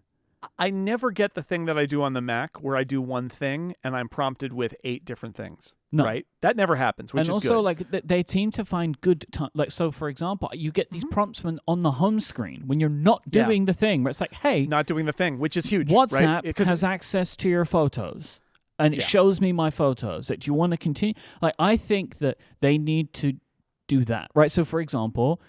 B: I never get the thing that I do on the Mac where I do one thing and I'm prompted with 8 different things. No. Right? That never happens, which is good.
A: And also, like, they seem to find good time. Like, so, for example, you get these prompts on the home screen when you're not doing the thing, where it's like, hey.
B: Not doing the thing, which is huge.
A: WhatsApp
B: right?
A: has access to your photos. And it shows me my photos. That, do you want to continue? Like, I think that they need to do that, right? So, for example,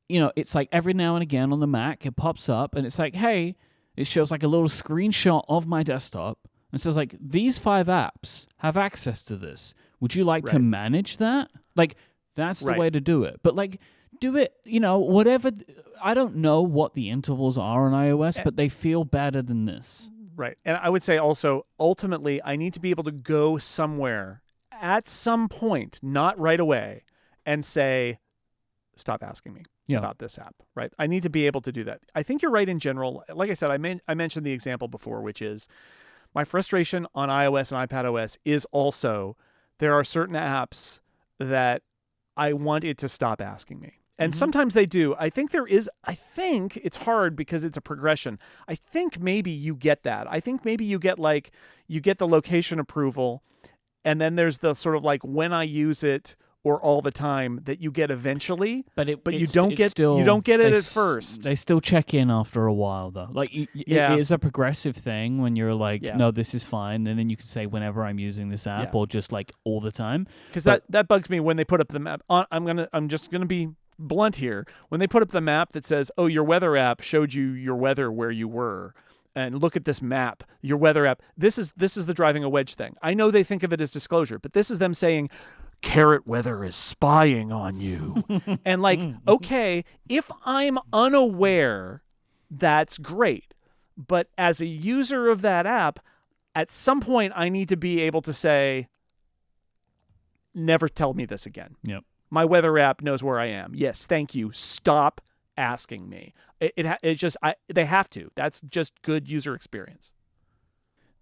A: you know, it's like every now and again on the Mac, it pops up and it's like, hey, it shows like a little screenshot of my desktop and says like, these 5 apps have access to this. Would you like to manage that? Like, that's the way to do it. But like, do it, you know, whatever. I don't know what the intervals are on iOS, but they feel better than this.
B: Right. And I would say also, ultimately, I need to be able to go somewhere at some point, not right away, and say, stop asking me about this app, right? I need to be able to do that. I think you're right in general. Like I said, I mentioned the example before, which is my frustration on iOS and iPadOS is also there are certain apps that I want it to stop asking me. And sometimes they do. I think it's hard because it's a progression. I think maybe you get that. I think maybe you get the location approval, and then there's the sort of like when I use it or all the time that you get eventually, but you don't get it at first.
A: They still check in after a while, though. Like it is a progressive thing when you're like, no, this is fine, and then you can say whenever I'm using this app or just like all the time.
B: Because that bugs me when they put up the map. I'm just gonna be blunt here. When they put up the map that says, "Oh, your weather app showed you your weather where you were." And look at this map, your weather app. This is the driving a wedge thing. I know they think of it as disclosure, but this is them saying, Carrot Weather is spying on you. And like, okay, if I'm unaware, that's great. But as a user of that app, at some point I need to be able to say, never tell me this again.
A: Yep.
B: My weather app knows where I am. Yes, thank you. Stop asking me. They have to. That's just good user experience.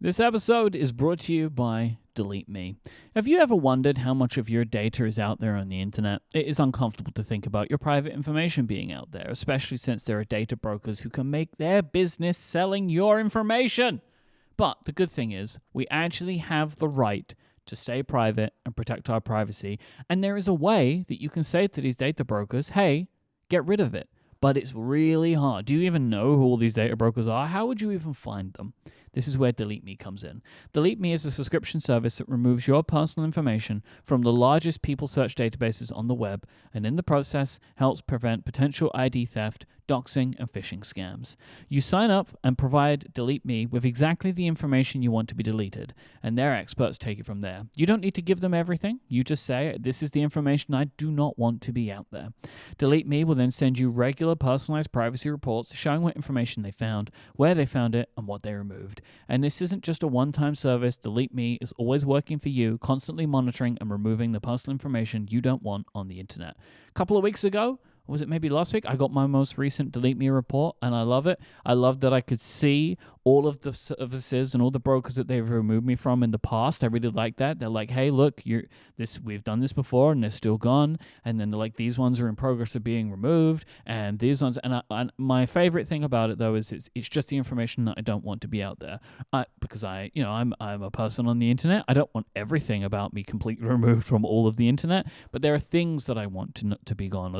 A: This episode is brought to you by Delete Me. Have you ever wondered how much of your data is out there on the internet? It is uncomfortable to think about your private information being out there, especially since there are data brokers who can make their business selling your information. But the good thing is, we actually have the right to stay private and protect our privacy, and there is a way that you can say to these data brokers, hey, get rid of it. But it's really hard. Do you even know who all these data brokers are? How would you even find them? This is where Delete Me comes in. Delete Me is a subscription service that removes your personal information from the largest people search databases on the web, and in the process helps prevent potential ID theft, doxing, and phishing scams. You sign up and provide Delete Me with exactly the information you want to be deleted, and their experts take it from there. You don't need to give them everything. You just say, this is the information I do not want to be out there. Delete Me will then send you regular personalized privacy reports showing what information they found, where they found it, and what they removed. And this isn't just a one-time service. Delete Me is always working for you, constantly monitoring and removing the personal information you don't want on the internet. A couple of weeks ago, was it maybe last week? I got my most recent Delete Me report, and I love it. I love that I could see all of the services and all the brokers that they've removed me from in the past. I really like that. They're like, hey, look, we've done this before, and they're still gone. And then they're like, these ones are in progress of being removed, and these ones. And my favorite thing about it though is it's just the information that I don't want to be out there. Because I'm a person on the internet. I don't want everything about me completely removed from all of the internet, but there are things that I want to be gone.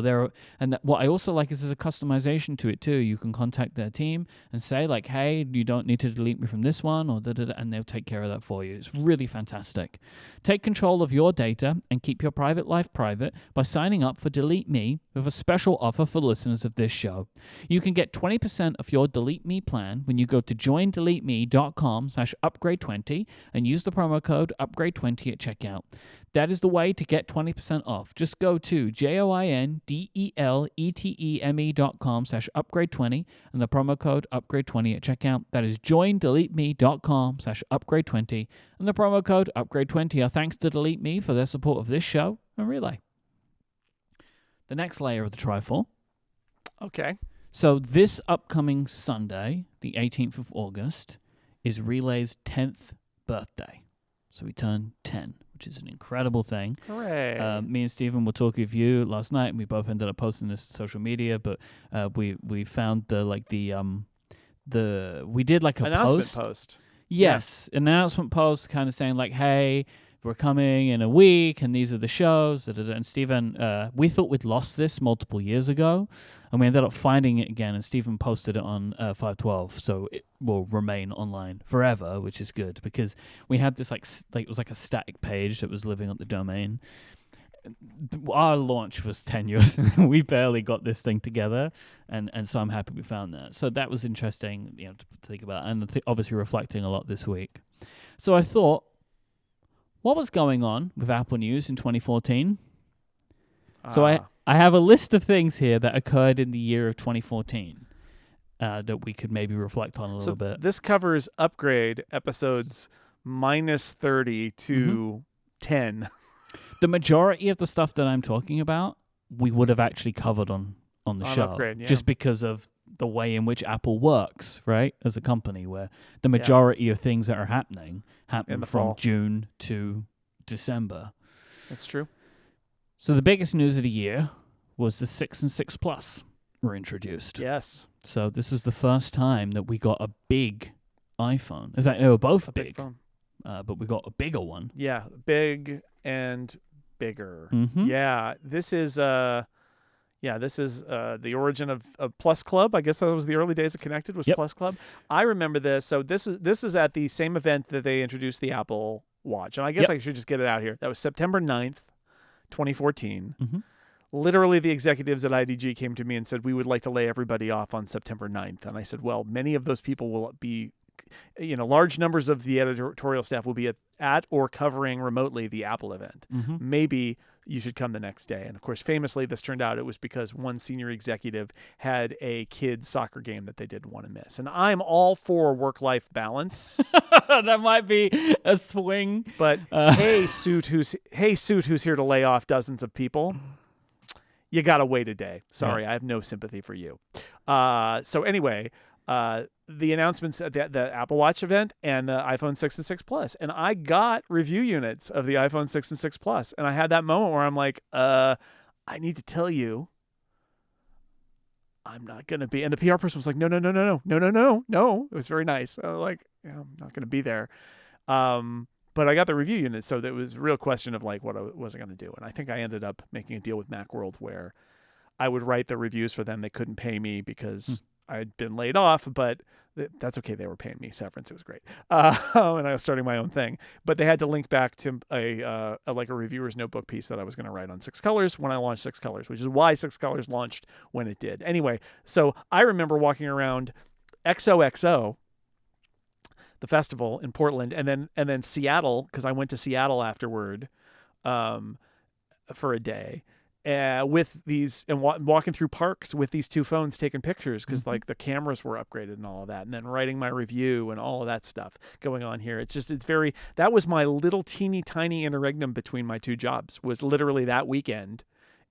A: What I also like is there's a customization to it too. You can contact their team and say like, hey, you don't need to delete me from this one, or and they'll take care of that for you. It's really fantastic. Take control of your data and keep your private life private by signing up for Delete Me with a special offer for listeners of this show. You can get 20% of your Delete Me plan when you go to joindeleteme.com/upgrade20 and use the promo code upgrade20 at checkout. That is the way to get 20% off. Just go to joindeleteme.com/upgrade20 and the promo code upgrade20 at checkout. That is joindeleteme.com/upgrade20 and the promo code upgrade20. Our thanks to Delete Me for their support of this show and Relay. The next layer of the trifle.
B: Okay.
A: So this upcoming Sunday, the 18th of August, is Relay's 10th birthday. So we turn 10. Which is an incredible thing.
B: Hooray.
A: Me and Stephen were talking with you last night, and we both ended up posting this to social media. But we found we did like a
B: announcement post.
A: Yes, an announcement post, kind of saying like, "Hey, we're coming in a week, and these are the shows." And Stephen, we thought we'd lost this multiple years ago, and we ended up finding it again. And Stephen posted it on 512, so it will remain online forever, which is good because we had this like it was like a static page that was living on the domain. Our launch was tenuous. We barely got this thing together, and so I'm happy we found that. So that was interesting, to think about, and obviously reflecting a lot this week. So I thought, what was going on with Apple News in 2014? So I have a list of things here that occurred in the year of 2014 that we could maybe reflect on a little bit.
B: This covers Upgrade episodes -30 to 10.
A: The majority of the stuff that I'm talking about, we would have actually covered on the show.
B: Upgrade, yeah.
A: Just because of the way in which Apple works, right, as a company, where the majority of things that are happen from
B: fall.
A: June to December.
B: That's true.
A: So the biggest news of the year was the 6 and 6 Plus were introduced.
B: Yes.
A: So this is the first time that we got a big iPhone. They were both big
B: phone.
A: but we got a bigger one.
B: Yeah, big and bigger.
A: Mm-hmm.
B: Yeah, this is the origin of Plus Club. I guess that was the early days of Connected was Plus Club. I remember this. So this is at the same event that they introduced the Apple Watch. And I guess I should just get it out here. That was September 9th, 2014.
A: Mm-hmm.
B: Literally, the executives at IDG came to me and said, we would like to lay everybody off on September 9th. And I said, well, many of those people will be large numbers of the editorial staff will be at or covering remotely the Apple event. Maybe you should come the next day. And of course, famously, this turned out it was because one senior executive had a kid's soccer game that they didn't want to miss. And I'm all for work-life balance.
A: That might be a swing.
B: But hey, suit who's here to lay off dozens of people. You got to wait a day. Sorry, I have no sympathy for you. So anyway, the announcements at the Apple Watch event and the iPhone 6 and 6 Plus. And I got review units of the iPhone 6 and 6 Plus. And I had that moment where I'm like, I need to tell you, I'm not going to be. And the PR person was like, no. It was very nice. I was like, yeah, I'm not going to be there. But I got the review units, so there was a real question of like what I was going to do. And I think I ended up making a deal with Macworld where I would write the reviews for them. They couldn't pay me because I had been laid off, but that's okay. They were paying me severance. It was great. And I was starting my own thing. But they had to link back to a reviewer's notebook piece that I was going to write on 6 Colors when I launched 6 Colors, which is why 6 Colors launched when it did. Anyway, so I remember walking around XOXO, the festival in Portland, and then Seattle, because I went to Seattle afterward for a day. With these and walking through parks with these 2 phones taking pictures because like the cameras were upgraded and all of that, and then writing my review and all of that stuff going on here. That was my little teeny tiny interregnum between my 2 jobs, was literally that weekend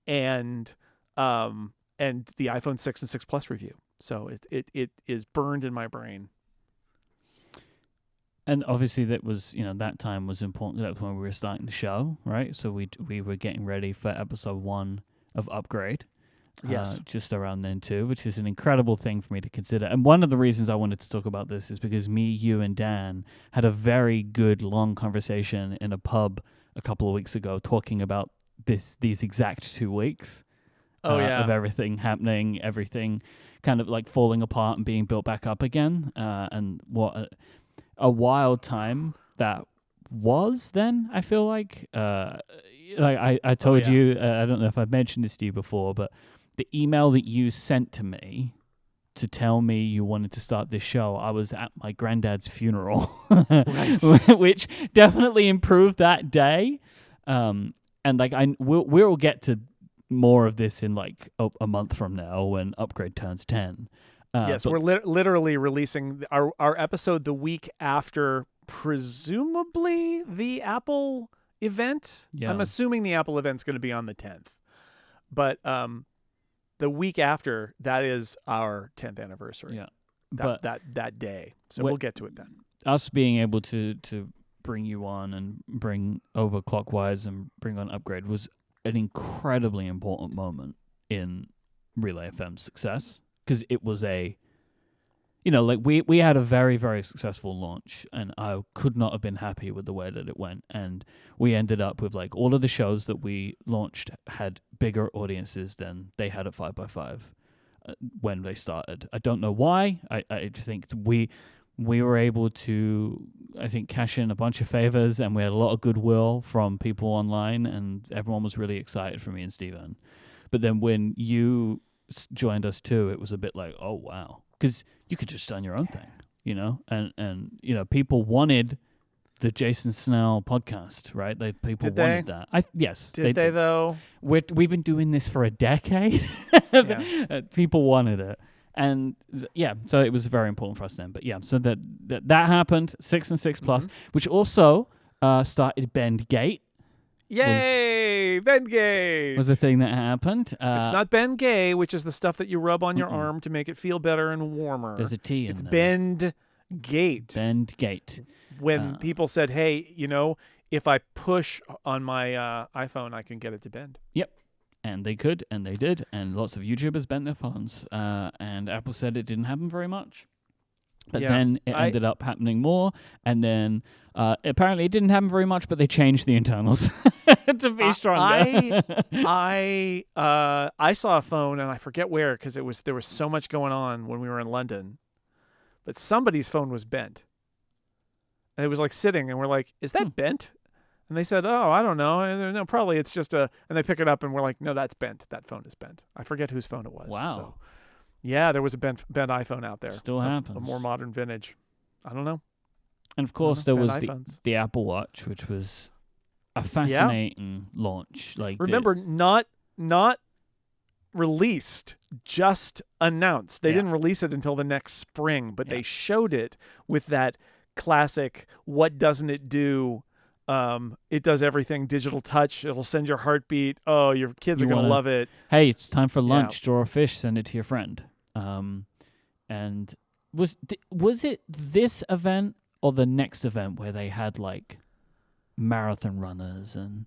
B: and the iPhone 6 and 6 Plus review. So it is burned in my brain.
A: And obviously that was, that time was important. That was when we were starting the show, right? So we were getting ready for episode 1 of Upgrade.
B: Yes.
A: Just around then too, which is an incredible thing for me to consider. And one of the reasons I wanted to talk about this is because me, you, and Dan had a very good long conversation in a pub a couple of weeks ago talking about these exact 2 weeks of everything happening, everything kind of like falling apart and being built back up again. And what a wild time that was then, I feel like. I told you, I don't know if I've mentioned this to you before, but the email that you sent to me to tell me you wanted to start this show, I was at my granddad's funeral, which definitely improved that day. And like we'll get to more of this in like a month from now when Upgrade turns 10.
B: Yes, we're literally releasing our episode the week after, presumably, the Apple event. Yeah. I'm assuming the Apple event's going to be on the 10th. But the week after, that is our 10th anniversary.
A: Yeah.
B: That day. So we'll get to it then.
A: Us being able to bring you on and bring over Clockwise and bring on Upgrade was an incredibly important moment in Relay FM's success. Because it was we had a very, very successful launch, and I could not have been happy with the way that it went. And we ended up with like all of the shows that we launched had bigger audiences than they had at 5x5 when they started. I don't know why. I think we were able to, I think, cash in a bunch of favors, and we had a lot of goodwill from people online, and everyone was really excited for me and Steven. But then when you joined us too, it was a bit like, oh wow, because you could just done your own thing, and people wanted the Jason Snell podcast, right? People wanted that. Yes,
B: did they though?
A: We've been doing this for a decade. People wanted it, and so it was very important for us then. But so that happened. 6 and 6 Plus, which also started Bend Gate.
B: Yay! Ben Gay
A: was the thing that happened.
B: It's not Ben Gay, which is the stuff that you rub on your arm to make it feel better and warmer.
A: There's a T in
B: It's
A: there.
B: Bend Gate.
A: Bend Gate.
B: When people said, hey, if I push on my iPhone, I can get it to bend.
A: Yep. And they could, and they did, and lots of YouTubers bent their phones. And Apple said it didn't happen very much. But then it ended up happening more, and then apparently it didn't happen very much, but they changed the internals to be stronger.
B: I saw a phone, and I forget where, because there was so much going on when we were in London, but somebody's phone was bent. And it was like sitting, and we're like, is that bent? And they said, oh, I don't know. No, probably it's just and they pick it up, and we're like, no, that's bent. That phone is bent. I forget whose phone it was.
A: Wow.
B: So. Yeah, there was a bent iPhone out there.
A: Still happens.
B: A more modern vintage. I don't know.
A: And of course, there was
B: iPhones.
A: the Apple Watch, which was a fascinating launch. Like,
B: remember, not released, just announced. They didn't release it until the next spring, but they showed it with that classic, what doesn't it do? It does everything. Digital touch. It'll send your heartbeat. Oh, your kids are going to love it.
A: Hey, it's time for lunch. Draw a fish, send it to your friend. And was it this event or the next event where they had like marathon runners and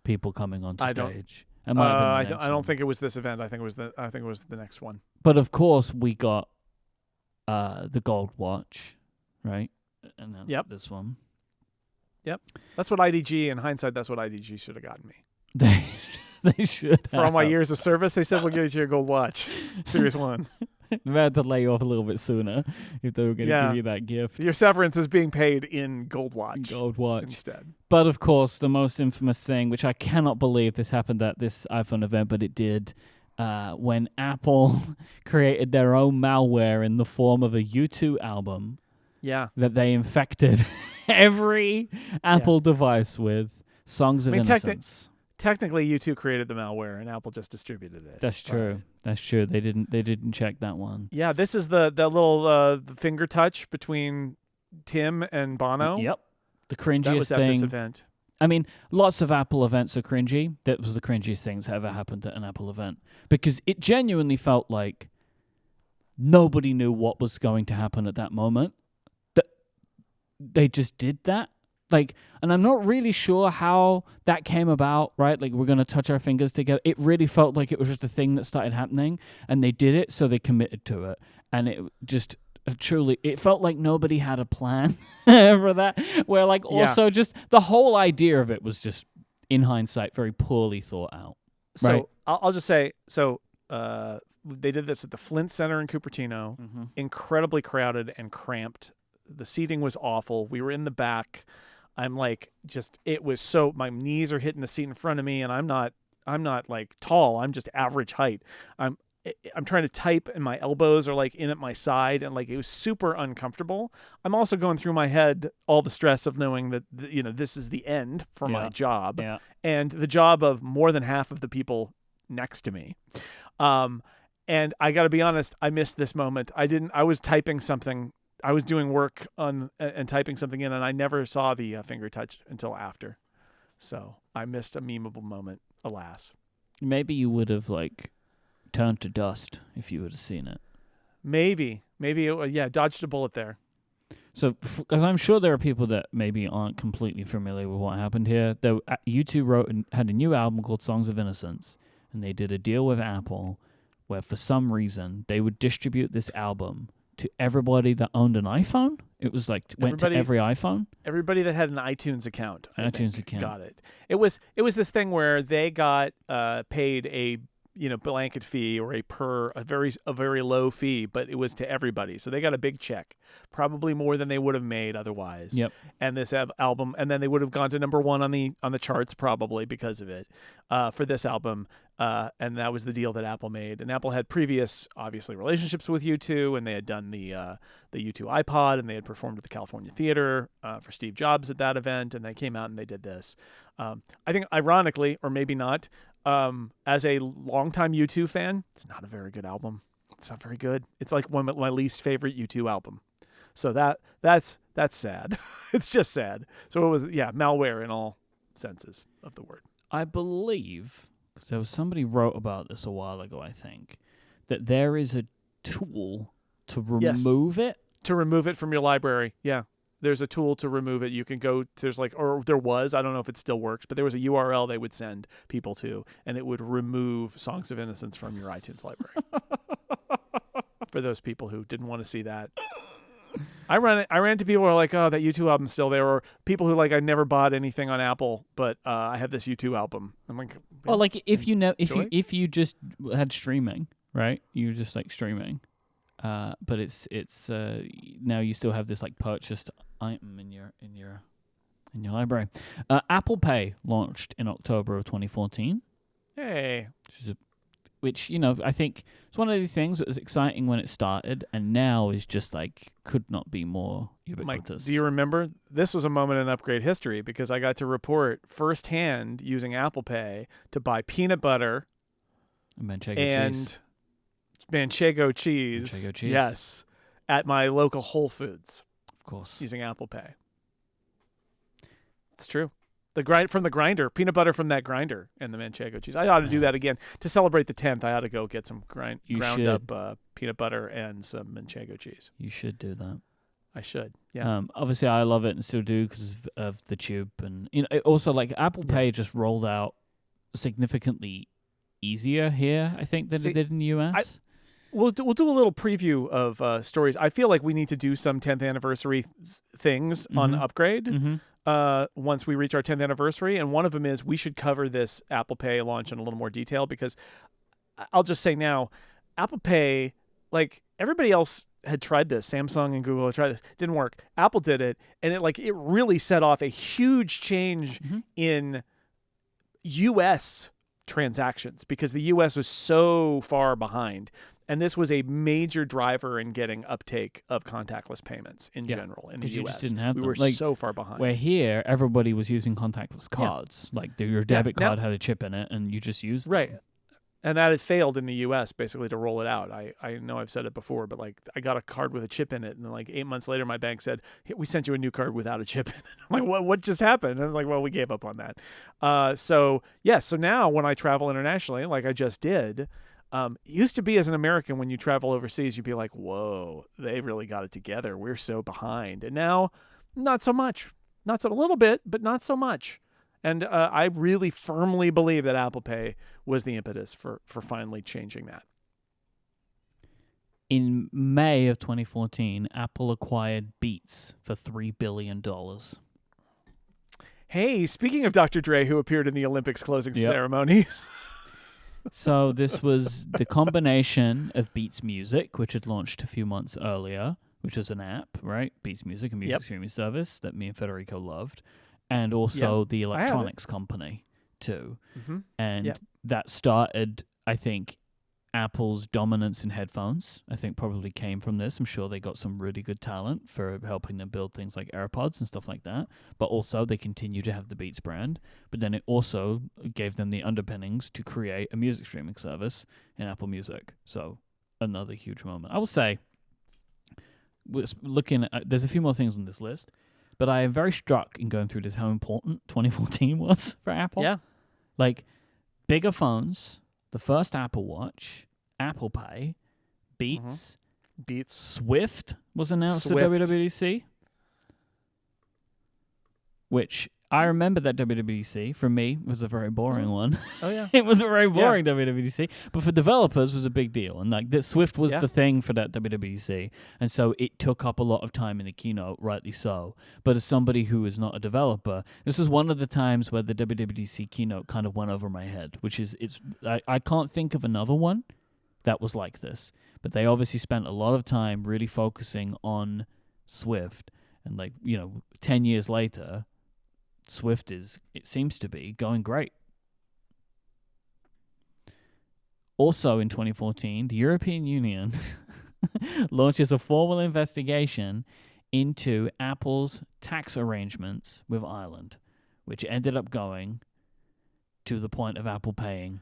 A: people coming onto stage?
B: I don't think it was this event. I think it was the next one.
A: But of course, we got the gold watch, right? And that's this one.
B: Yep, that's what IDG. In hindsight, that's what IDG should have gotten me.
A: They should.
B: For all my years of service, they said we'll get you a gold watch, Series 1.
A: They had to lay you off a little bit sooner if they were going to give you that gift.
B: Your severance is being paid in gold watch. Instead.
A: But of course, the most infamous thing, which I cannot believe this happened at this iPhone event, but it did, when Apple created their own malware in the form of a U2 album.
B: Yeah.
A: That they infected every Apple device with Songs of Innocence.
B: Technically, U2 created the malware, and Apple just distributed it.
A: That's true. That's true. They didn't check that one.
B: Yeah, this is the little the finger touch between Tim and Bono.
A: Yep. The cringiest
B: that was
A: thing.
B: At this event.
A: I mean, lots of Apple events are cringy. That was the cringiest thing that's ever happened at an Apple event because it genuinely felt like nobody knew what was going to happen at that moment. They just did that. Like, and I'm not really sure how that came about, right? Like, we're going to touch our fingers together. It really felt like it was just a thing that started happening, and they did it, so they committed to it. And it just truly, it felt like nobody had a plan for that, where, like, also just the whole idea of it was just, in hindsight, very poorly thought out. Right?
B: So, I'll just say, they did this at the Flint Center in Cupertino, incredibly crowded and cramped. The seating was awful. We were in the back. I'm like, it was so, my knees are hitting the seat in front of me, and I'm not like tall. I'm just average height. I'm trying to type, and my elbows are like in at my side, and like it was super uncomfortable. I'm also going through my head all the stress of knowing that this is the end for my job, and the job of more than half of the people next to me. And I got to be honest, I missed this moment. I was typing something. I was doing work on and typing something in, and I never saw the finger touch until after. So I missed a memeable moment, alas.
A: Maybe you would have like turned to dust if you would have seen it. Maybe,
B: dodged a bullet there.
A: So, because I'm sure there are people that maybe aren't completely familiar with what happened here. U2 had a new album called Songs of Innocence, and they did a deal with Apple where for some reason they would distribute this album to everybody that owned an iPhone. It was like went to every iPhone.
B: Everybody that had an iTunes account.
A: iTunes account
B: got it. It was this thing where they got paid a blanket fee or a very low fee, but it was to everybody. So they got a big check, probably more than they would have made otherwise.
A: Yep.
B: And this album, and then they would have gone to number one on the charts probably because of it for this album. And that was the deal that Apple made. And Apple had previous, obviously, relationships with U2, and they had done the U2 iPod, and they had performed at the California Theater for Steve Jobs at that event, and they came out and they did this. I think, ironically, or maybe not, as a longtime U2 fan, it's not a very good album. It's not very good. It's like one of my least favorite U2 album. So that's sad. It's just sad. So it was, malware in all senses of the word.
A: I believe, because there was somebody wrote about this a while ago, I think, that there is a tool to remove it.
B: To remove it from your library, yeah. There's a tool to remove it. You can go, there was, I don't know if it still works, but there was a URL they would send people to, and it would remove Songs of Innocence from your iTunes library. For those people who didn't want to see that. I ran into people who are like, oh, that U2 album's still there, or people who like, I never bought anything on Apple, but I have this U2 album. I'm like,
A: well, like if you just had streaming, right? You were just like streaming. But it's now you still have this like purchased item in your library. Apple Pay launched in October of 2014.
B: Hey,
A: which, I think it's one of these things that was exciting when it started and now is just like could not be more ubiquitous.
B: Mike, do you remember? This was a moment in Upgrade history because I got to report firsthand using Apple Pay to buy peanut butter and manchego cheese. Yes, at my local Whole Foods.
A: Of course.
B: Using Apple Pay. It's true. From the grinder, peanut butter from that grinder and the manchego cheese. I ought to do that again. To celebrate the 10th, I ought to go get some ground up peanut butter and some manchego cheese.
A: You should do that.
B: I should, yeah.
A: Obviously, I love it and still do because of the tube. And it also, like, Apple Pay just rolled out significantly easier here, I think, than it did in the US.
B: We'll do a little preview of stories. I feel like we need to do some 10th anniversary things on Upgrade.
A: Mm-hmm.
B: Once we reach our 10th anniversary, and one of them is we should cover this Apple Pay launch in a little more detail because I'll just say now, Apple Pay, like everybody else had tried this, Samsung and Google had tried this, didn't work. Apple did it, and it really set off a huge change in U.S. transactions because the U.S. was so far behind. And this was a major driver in getting uptake of contactless payments in general in the U.S.
A: You just didn't have
B: we
A: them.
B: were so far behind.
A: Where here, everybody was using contactless cards. Like your debit card had a chip in it, and you just used them.
B: Right. And that had failed in the U.S. basically to roll it out. I know I've said it before, but like I got a card with a chip in it, and then like 8 months later, my bank said, hey, "We sent you a new card without a chip in it." I'm like, "What just happened?" And I was like, "Well, we gave up on that." So now when I travel internationally, like I just did. Used to be as an American, when you travel overseas, you'd be like, whoa, they really got it together. We're so behind. And now, not so much. A little bit, but not so much. And I really firmly believe that Apple Pay was the impetus for finally changing that.
A: In May of 2014, Apple acquired Beats for $3 billion.
B: Hey, speaking of Dr. Dre, who appeared in the Olympics closing ceremonies.
A: So this was the combination of Beats Music, which had launched a few months earlier, which was an app, right? Beats Music, a music streaming service that me and Federico loved, and also the electronics company too. And that started, I think, Apple's dominance in headphones. I think probably came from this. I'm sure they got some really good talent for helping them build things like AirPods and stuff like that. But also they continue to have the Beats brand. But then it also gave them the underpinnings to create a music streaming service in Apple Music. So another huge moment. I will say, looking at, there's a few more things on this list, but I am very struck in going through this how important 2014 was for Apple.
B: Yeah.
A: Like bigger phones, the first Apple Watch, Apple Pay, Beats, Swift was announced at WWDC, which I remember that WWDC, for me, was a very boring one.
B: Oh, yeah.
A: It was a very boring WWDC, but for developers was a big deal. And like Swift was the thing for that WWDC, and so it took up a lot of time in the keynote, rightly so. But as somebody who is not a developer, this is one of the times where the WWDC keynote kind of went over my head, which is, I can't think of another one that was like this. But they obviously spent a lot of time really focusing on Swift, and 10 years later, Swift it seems to be going great. Also in 2014, the European Union launches a formal investigation into Apple's tax arrangements with Ireland, which ended up going to the point of Apple paying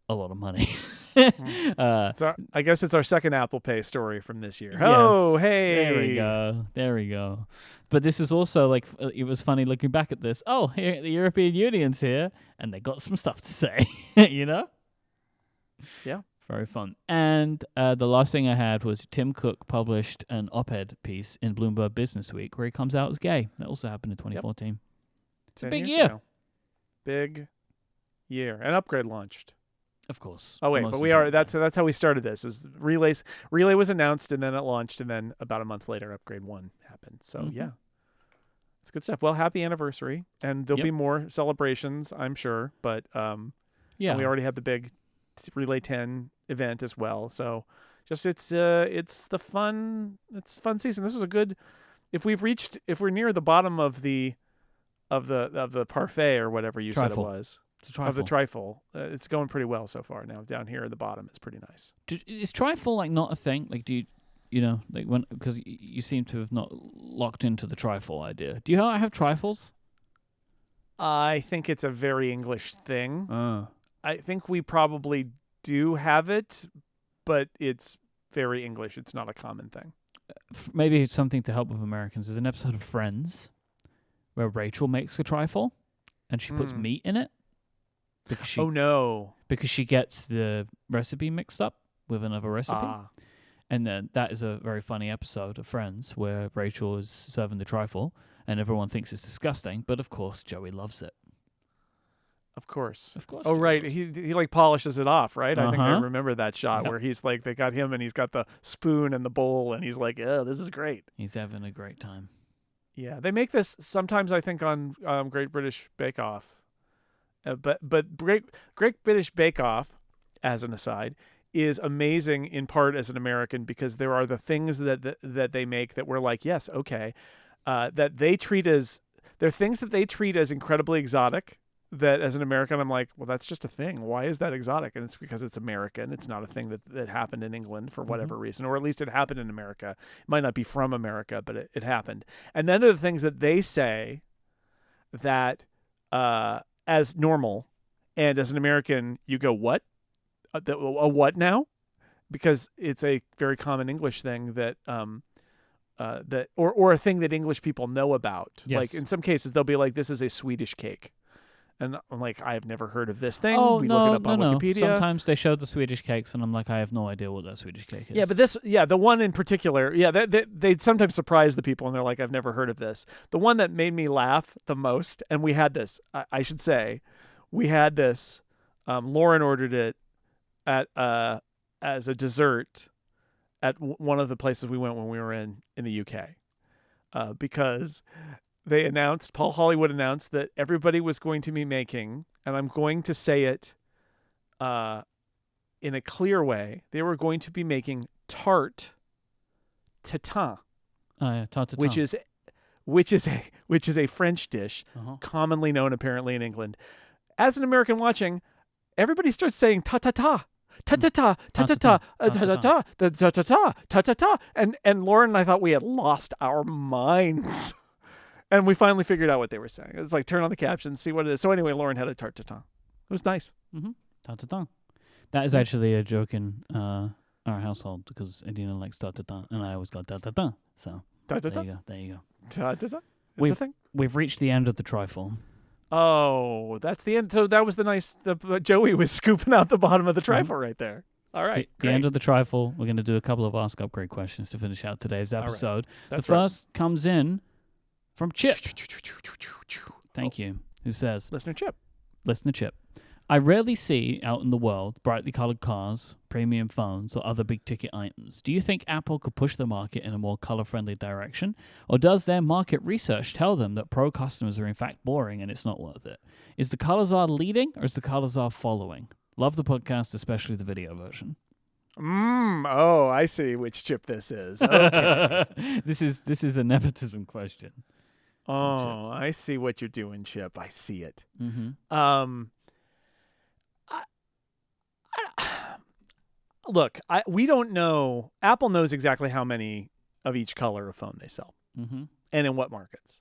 A: a lot of money.
B: So I guess it's our second Apple Pay story from this year. Oh, hey.
A: There we go. But this is also it was funny looking back at this. Oh, here the European Union's here, and they got some stuff to say,
B: Yeah.
A: Very fun. And the last thing I had was Tim Cook published an op-ed piece in Bloomberg Business Week where he comes out as gay. That also happened in 2014. Yep. It's a big year.
B: Big year. An Upgrade launched.
A: Of course.
B: Oh wait, but that's how we started this. Is Relay was announced and then it launched, and then about a month later Upgrade 1 happened. So yeah. It's good stuff. Well, happy anniversary, and there'll be more celebrations, I'm sure, but and we already have the big Relay 10 event as well. So just it's a fun season. This was a good, if we're near the bottom of the parfait or whatever you said it was. of the Trifle. It's going pretty well so far. Now down here at the bottom, it's pretty nice.
A: Is Trifle like not a thing? Like, do you know, like when, because you seem to have not locked into the Trifle idea. Do you have Trifles?
B: I think it's a very English thing. I think we probably do have it, but it's very English. It's not a common thing.
A: Maybe it's something to help with Americans. There's an episode of Friends where Rachel makes a trifle and she puts meat in it. Because she gets the recipe mixed up with another recipe. And then that is a very funny episode of Friends where Rachel is serving the trifle and everyone thinks it's disgusting, but of course Joey loves it.
B: Of course.
A: Oh,
B: Joey. Right. He like polishes it off, right? I think I remember that shot where he's like, they got him and he's got the spoon and the bowl and he's like, oh, this is great.
A: He's having a great time.
B: Yeah. They make this sometimes, I think, on Great British Bake Off. But Great British Bake Off, as an aside, is amazing in part as an American because there are the things that they make that we're like, yes, okay, that they treat as, they're things that they treat as incredibly exotic that as an American, I'm like, well, that's just a thing. Why is that exotic? And it's because it's American. It's not a thing that happened in England for whatever reason, or at least it happened in America. It might not be from America, but it happened. And then there are the things that they say that as normal, and as an American, you go, what? A what now? Because it's a very common English thing that or a thing that English people know about.
A: Yes.
B: Like in some cases, they'll be like, this is a Swedish cake. And I'm like, I have never heard of this thing.
A: Oh,
B: we
A: no,
B: look it up on Wikipedia.
A: Sometimes they show the Swedish cakes, and I'm like, I have no idea what that Swedish cake is.
B: Yeah, but the one in particular, they'd sometimes surprise the people, and they're like, I've never heard of this. The one that made me laugh the most, and we had this, I should say, we had this, Lauren ordered it at as a dessert at one of the places we went when we were in the UK, because Paul Hollywood announced that everybody was going to be making, and I'm going to say it in a clear way, they were going to be making tarte tatin.
A: Oh, yeah, tarte tatin.
B: Which is a French dish, commonly known apparently in England. As an American watching, everybody starts saying ta ta ta. Ta ta ta ta ta ta ta ta ta ta ta ta ta, and Lauren and I thought we had lost our minds. And we finally figured out what they were saying. It's like, turn on the captions, see what it is. So anyway, Lauren had a tarte tatin. It was nice.
A: Tarte tatin. That is actually a joke in our household because Adina likes tarte tatin, and I always got tarte tatin. So there you go.
B: Tarte tatin. It's a thing.
A: We've reached the end of the trifle.
B: Oh, that's the end. So that was Joey was scooping out the bottom of the trifle right there. All right.
A: The end of the trifle. We're going to do a couple of Ask Upgrade questions to finish out today's episode.
B: Right.
A: The first comes in from Chip. Thank you. Who says,
B: Listener Chip.
A: I rarely see out in the world brightly colored cars, premium phones, or other big-ticket items. Do you think Apple could push the market in a more color-friendly direction? Or does their market research tell them that pro customers are in fact boring and it's not worth it? Is the ColorZar leading or is the ColorZar following? Love the podcast, especially the video version.
B: Oh, I see which chip this is. Okay.
A: This is a nepotism question.
B: Oh, I see what you're doing, Chip. I see it. Look, we don't know. Apple knows exactly how many of each color of phone they sell and in what markets.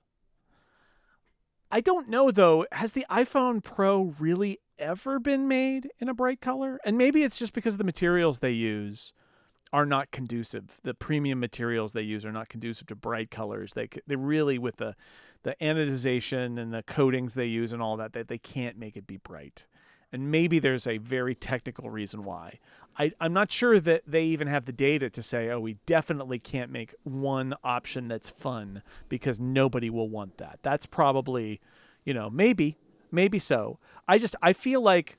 B: I don't know, though. Has the iPhone Pro really ever been made in a bright color? And maybe it's just because the materials they use are not conducive. The premium materials they use are not conducive to bright colors. They really, with the anodization and the coatings they use and all that, they can't make it be bright. And maybe there's a very technical reason why. I'm not sure that they even have the data to say, oh, we definitely can't make one option that's fun because nobody will want that. That's probably, maybe so. I feel like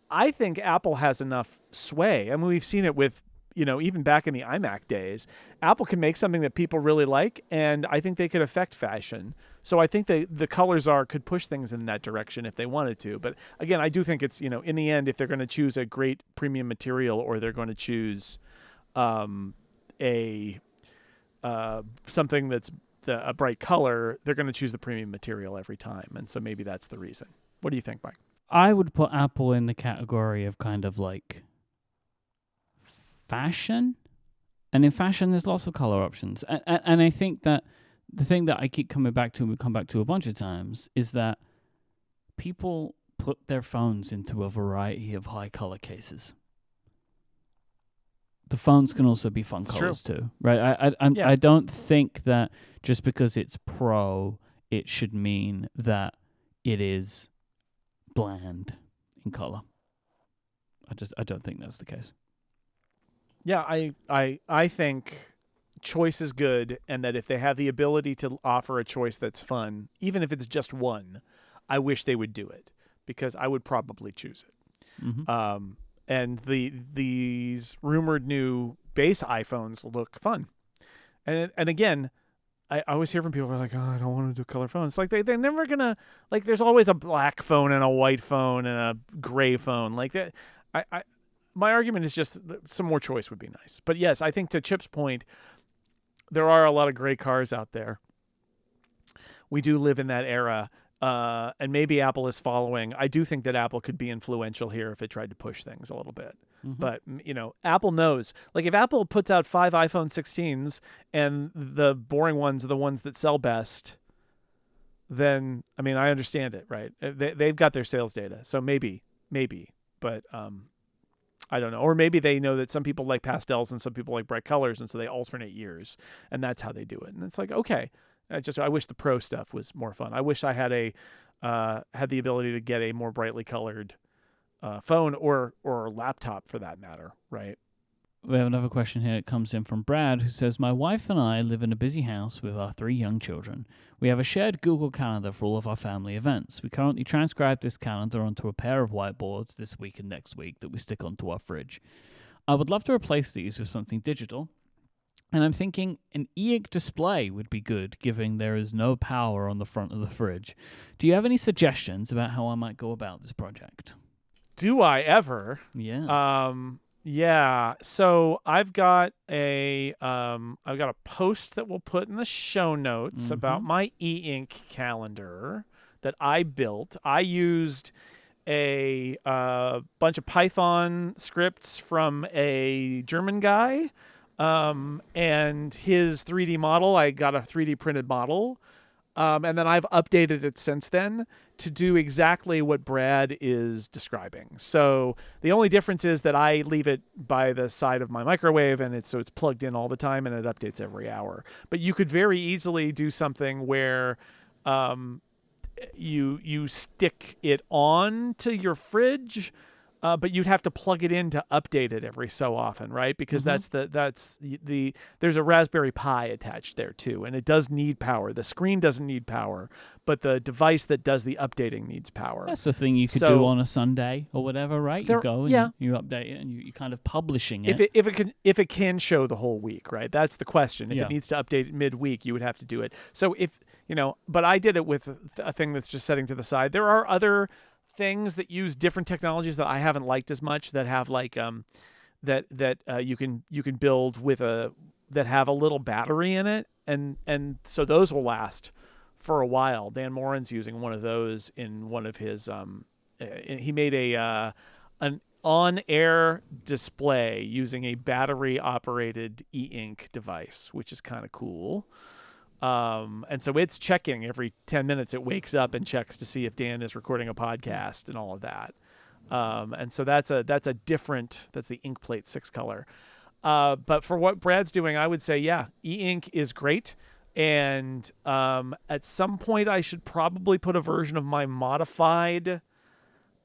B: I think Apple has enough sway. I mean, we've seen it with, even back in the iMac days, Apple can make something that people really like, and I think they could affect fashion. So I think the ColorZar could push things in that direction if they wanted to. But again, I do think it's, in the end, if they're going to choose a great premium material or they're going to choose something that's a bright color, they're going to choose the premium material every time. And so maybe that's the reason. What do you think, Mike?
A: I would put Apple in the category of kind of like fashion. And in fashion, there's lots of color options. And I think that the thing that I keep coming back to, and we come back to a bunch of times, is that people put their phones into a variety of high color cases. The phones can also be fun colors too, right? I don't think that just because it's Pro, it should mean that it is bland in color. I don't think that's the case.
B: Yeah, I think choice is good, and that if they have the ability to offer a choice that's fun, even if it's just one, I wish they would do it, because I would probably choose it.
A: Mm-hmm.
B: And these rumored new base iPhones look fun. And again, I always hear from people who are like, oh, I don't want to do color phones. Like they're never gonna, like, there's always a black phone and a white phone and a gray phone. Like that, my argument is just some more choice would be nice. But yes, I think to Chip's point, there are a lot of gray cars out there. We do live in that era, and maybe Apple is following. I do think that Apple could be influential here if it tried to push things a little bit. Mm-hmm. But, Apple knows. Like, if Apple puts out 5 iPhone 16s and the boring ones are the ones that sell best, then, I understand it, right? They've got their sales data. So maybe. But I don't know. Or maybe they know that some people like pastels and some people like bright colors, and so they alternate years, and that's how they do it. And it's like, okay. I wish the Pro stuff was more fun. I wish I had had the ability to get a more brightly colored phone or laptop, for that matter, right?
A: We have another question here. It comes in from Brad, who says, my wife and I live in a busy house with our 3 young children. We have a shared Google Calendar for all of our family events. We currently transcribe this calendar onto a pair of whiteboards this week and next week that we stick onto our fridge. I would love to replace these with something digital, and I'm thinking an e-ink display would be good, given there is no power on the front of the fridge. Do you have any suggestions about how I might go about this project?
B: Do I ever?
A: Yes.
B: Yeah. So I've got a post that we'll put in the show notes about my e-ink calendar that I built. I used a bunch of Python scripts from a German guy, and his 3D model. I got a 3D printed model. And then I've updated it since then to do exactly what Brad is describing. So the only difference is that I leave it by the side of my microwave, and it's plugged in all the time, and it updates every hour. But you could very easily do something where you stick it on to your fridge, but you'd have to plug it in to update it every so often, right? Because there's a Raspberry Pi attached there too, and it does need power. The screen doesn't need power, but the device that does the updating needs power.
A: That's the thing you could do on a Sunday or whatever, right? You go and you update it, and you kind of publishing it.
B: If it can show the whole week, right? That's the question. If it needs to update midweek, you would have to do it. So but I did it with a thing that's just setting to the side. There are other things that use different technologies that I haven't liked as much, that have like that you can build with that have a little battery in it, and so those will last for a while. Dan Morin's using one of those in one of his he made an on-air display using a battery operated e-ink device, which is kind of cool. And so it's checking every 10 minutes. It wakes up and checks to see if Dan is recording a podcast and all of that. And so that's the Inkplate 6 color. But for what Brad's doing, I would say, e-ink is great. And at some point, I should probably put a version of my modified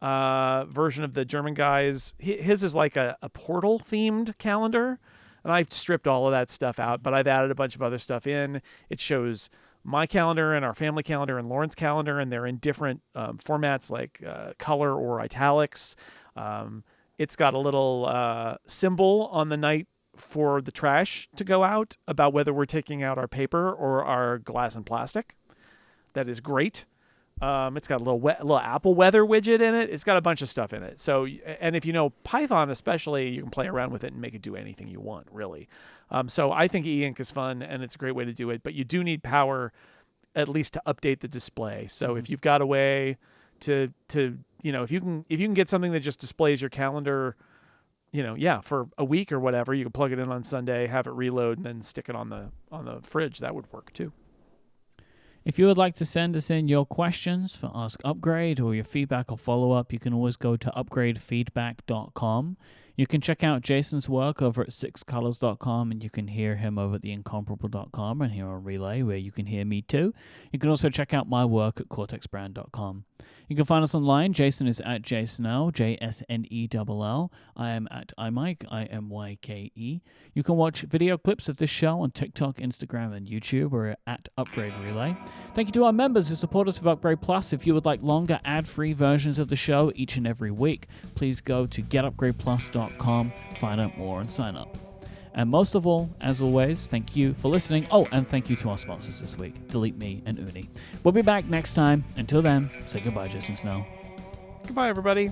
B: version of the German guy's. His is like a portal themed calendar. And I've stripped all of that stuff out, but I've added a bunch of other stuff in. It shows my calendar and our family calendar and Lauren's calendar, and they're in different formats like color or italics. It's got a little symbol on the night for the trash to go out about whether we're taking out our paper or our glass and plastic. That is great. It's got a little Apple weather widget in it. It's got a bunch of stuff in it. So, and if you know Python especially, you can play around with it and make it do anything you want, really. So I think e-ink is fun, and it's a great way to do it. But you do need power, at least to update the display. So if you've got a way to if you can get something that just displays your calendar, for a week or whatever, you can plug it in on Sunday, have it reload, and then stick it on the fridge. That would work too.
A: If you would like to send us in your questions for Ask Upgrade or your feedback or follow-up, you can always go to upgradefeedback.com. You can check out Jason's work over at sixcolors.com, and you can hear him over at theincomparable.com and here on Relay, where you can hear me too. You can also check out my work at cortexbrand.com. You can find us online. Jason is at jsnell, JSNELL. I am at iMyke, IMYKE. You can watch video clips of this show on TikTok, Instagram, and YouTube. We're at Upgrade Relay. Thank you to our members who support us with Upgrade Plus. If you would like longer ad-free versions of the show each and every week, please go to getupgradeplus.com, find out more, and sign up. And most of all, as always, thank you for listening. Oh, and thank you to our sponsors this week, Delete Me and Uni. We'll be back next time. Until then, say goodbye, Jason Snell.
B: Goodbye, everybody.